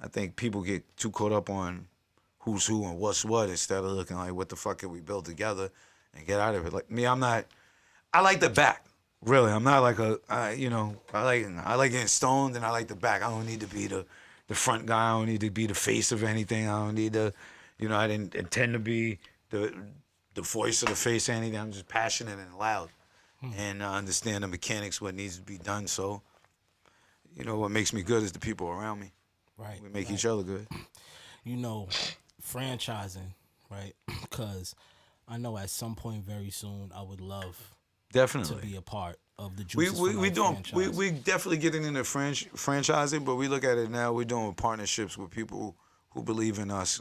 I think people get too caught up on who's who and what's what instead of looking like, what the fuck can we build together and get out of it. Like me, I like the back. Really, I'm not like I like getting stoned and I like the back. I don't need to be the front guy. I don't need to be the face of anything. I don't need to, I didn't intend to be the voice of the face of anything. I'm just passionate and loud. And I understand the mechanics, what needs to be done. So, what makes me good is the people around me. Right. We make each other good. Franchising, right? Because I know at some point very soon I would love definitely to be a part of the Juices for Life franchise. We definitely getting into franchising, but we look at it now. We're doing partnerships with people who believe in us.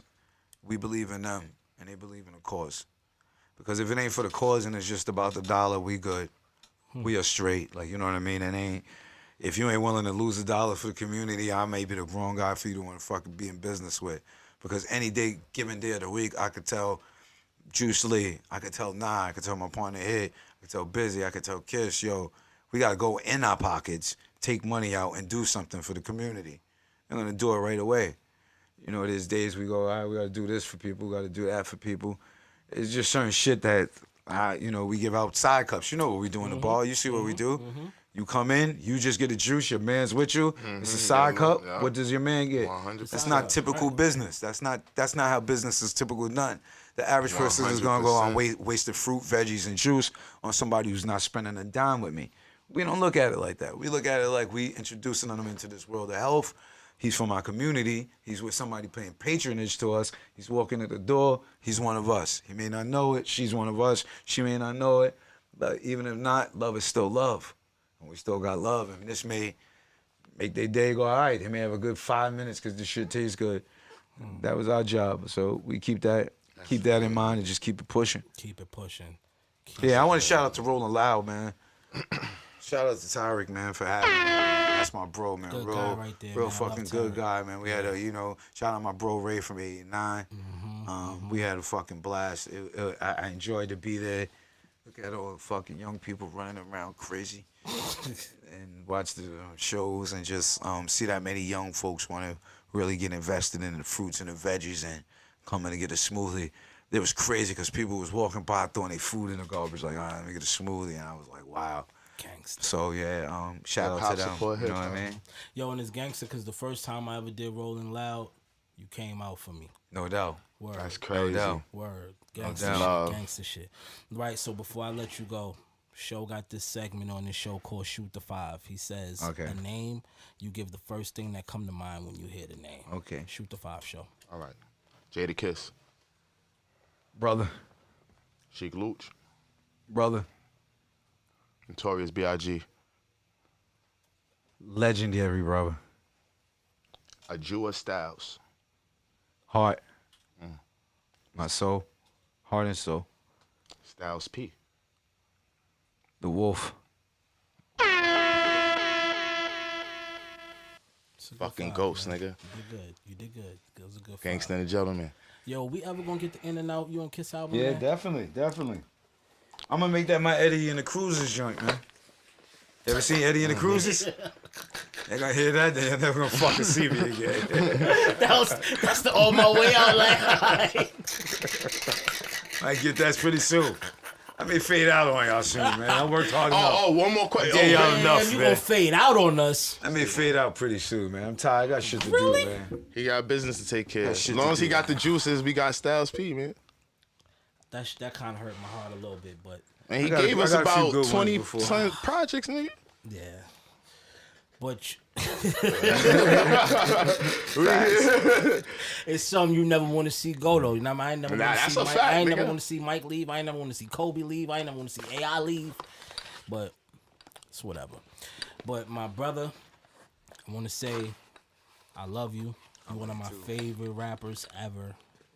We believe in them, and they believe in the cause. Because if it ain't for the cause and it's just about the dollar, we good. We are straight. Like, you know what I mean? If you ain't willing to lose a dollar for the community, I may be the wrong guy for you to want to fucking be in business with. Because any day, given day of the week, I could tell Juice Lee, I could tell Nah, I could tell my partner Hit, I could tell Busy, I could tell Kiss, yo, we got to go in our pockets, take money out, and do something for the community. I'm going to do it right away. There's days we go, all right, we got to do this for people, we got to do that for people. It's just certain shit that, we give out side cups. You know what we do in the bar. You see what we do. You come in, you just get a juice, your man's with you. It's a side cup. Yeah. What does your man get? 100%. That's not typical business. That's not how business is typically done. The average person is going to go on wasted fruit, veggies, and juice on somebody who's not spending a dime with me. We don't look at it like that. We look at it like we introducing them into this world of health. He's from our community. He's with somebody paying patronage to us. He's walking at the door. He's one of us. He may not know it. She's one of us. She may not know it. But even if not, love is still love. And we still got love. And this may make their day go all right. They may have a good 5 minutes because this shit tastes good. That was our job. So we keep that in mind and just keep it pushing. Keep it pushing. I want to shout out to Rolling Loud, man. Shout out to Tyreek, man, for having me. That's my bro, man. Good guy right there, real man. fucking good guy, man. We had shout out my bro Ray from 89. We had a fucking blast. I enjoyed to be there. Look at all the fucking young people running around crazy. And watch the shows and just see that many young folks want to really get invested in the fruits and the veggies and coming to get a smoothie. It was crazy because people was walking by throwing their food in the garbage like, all right, let me get a smoothie. And I was like, wow. Gangster. So, shout out to them. You know what I mean? Yo, and it's gangster because the first time I ever did Rolling Loud, you came out for me. No doubt. Word. That's crazy. No doubt. Word. Gangster No shit. Gangster shit. Right, so before I let you go, Show got this segment on this show called Shoot the Five. He says a name, you give the first thing that come to mind when you hear the name. Okay. Shoot the Five, Show. All right. Jada Kiss. Brother. Sheek Louch. Brother. Notorious B.I.G. Legendary, brother. Ajua Styles. Heart. My soul. Heart and soul. Styles P. The Wolf. Fucking Ghost, nigga. You did good. It was a good Gangster and a Gentleman. Yo, we ever gonna get the In and Out You and Kiss album? Yeah, man? definitely. I'm gonna make that my Eddie and the Cruisers joint, man. You ever seen Eddie and the Cruisers? They gonna hear that, they're never gonna fucking see me again. That's the on my way out. Like, I get that pretty soon. I may fade out on y'all soon, man. I worked hard enough. Oh, one more question. Gave y'all enough, you man. gonna fade out on us? I may fade out pretty soon, man. I'm tired. I got shit to do, man. He got business to take care of. As shit long to as he do. got the juices, we got Styles P, man. That kind of hurt my heart a little bit, but And he I got gave a- I us got a few about good ones 20 before. projects, nigga. yeah. But it's something you never want to see go though. You know what I mean? I ain't never want to that's see a Mike. fact, I ain't nigga. never want to see Mike leave. I ain't never want to see Kobe leave. I ain't never want to see AI leave. But it's whatever. But my brother, I want to say I love you. You're one of my favorite rappers ever.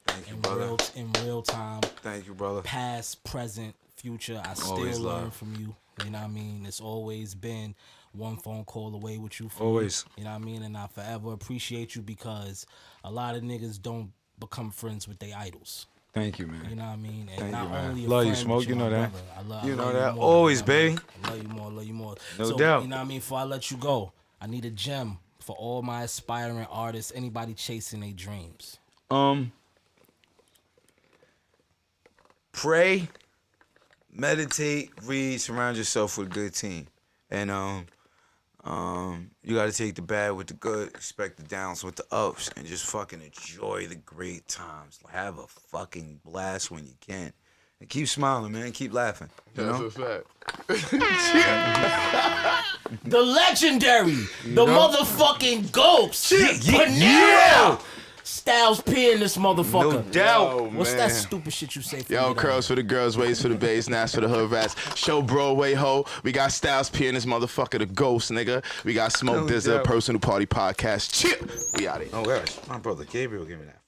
Thank you, brother. In real time. Thank you, brother. Past, present, future. I still Always learn love. from you. You know what I mean? It's always been one phone call away with you. Always. You know what I mean? And I forever appreciate you because a lot of niggas don't become friends with their idols. Thank you, man. You know what I mean? And Thank not you, man. only a Love you, friend, Smoke. but You my know that. brother. I You know love that. more, Always, you know what I mean? baby. I love you more, love you more. No so, doubt. You know what I mean? Before I let you go, I need a gem for all my aspiring artists, anybody chasing their dreams. Pray, meditate, read, surround yourself with a good team. And you gotta take the bad with the good, expect the downs with the ups, and just fucking enjoy the great times. Have a fucking blast when you can. And keep smiling, man. Keep laughing. You know? That's a fact. The legendary, the know? motherfucking ghost, Pinero. Yeah! Styles P in this motherfucker. No doubt. Yo, What's man. that stupid shit you say for Yo, me, though? curls for the girls, waist for the bass, naps for the hood rats. Show Broadway, ho. We got Styles P in this motherfucker, the ghost, nigga. We got Smoke No Dizza, doubt. Personal Party Podcast. Chip. We out of here. Oh gosh, my brother Gabriel gave me that.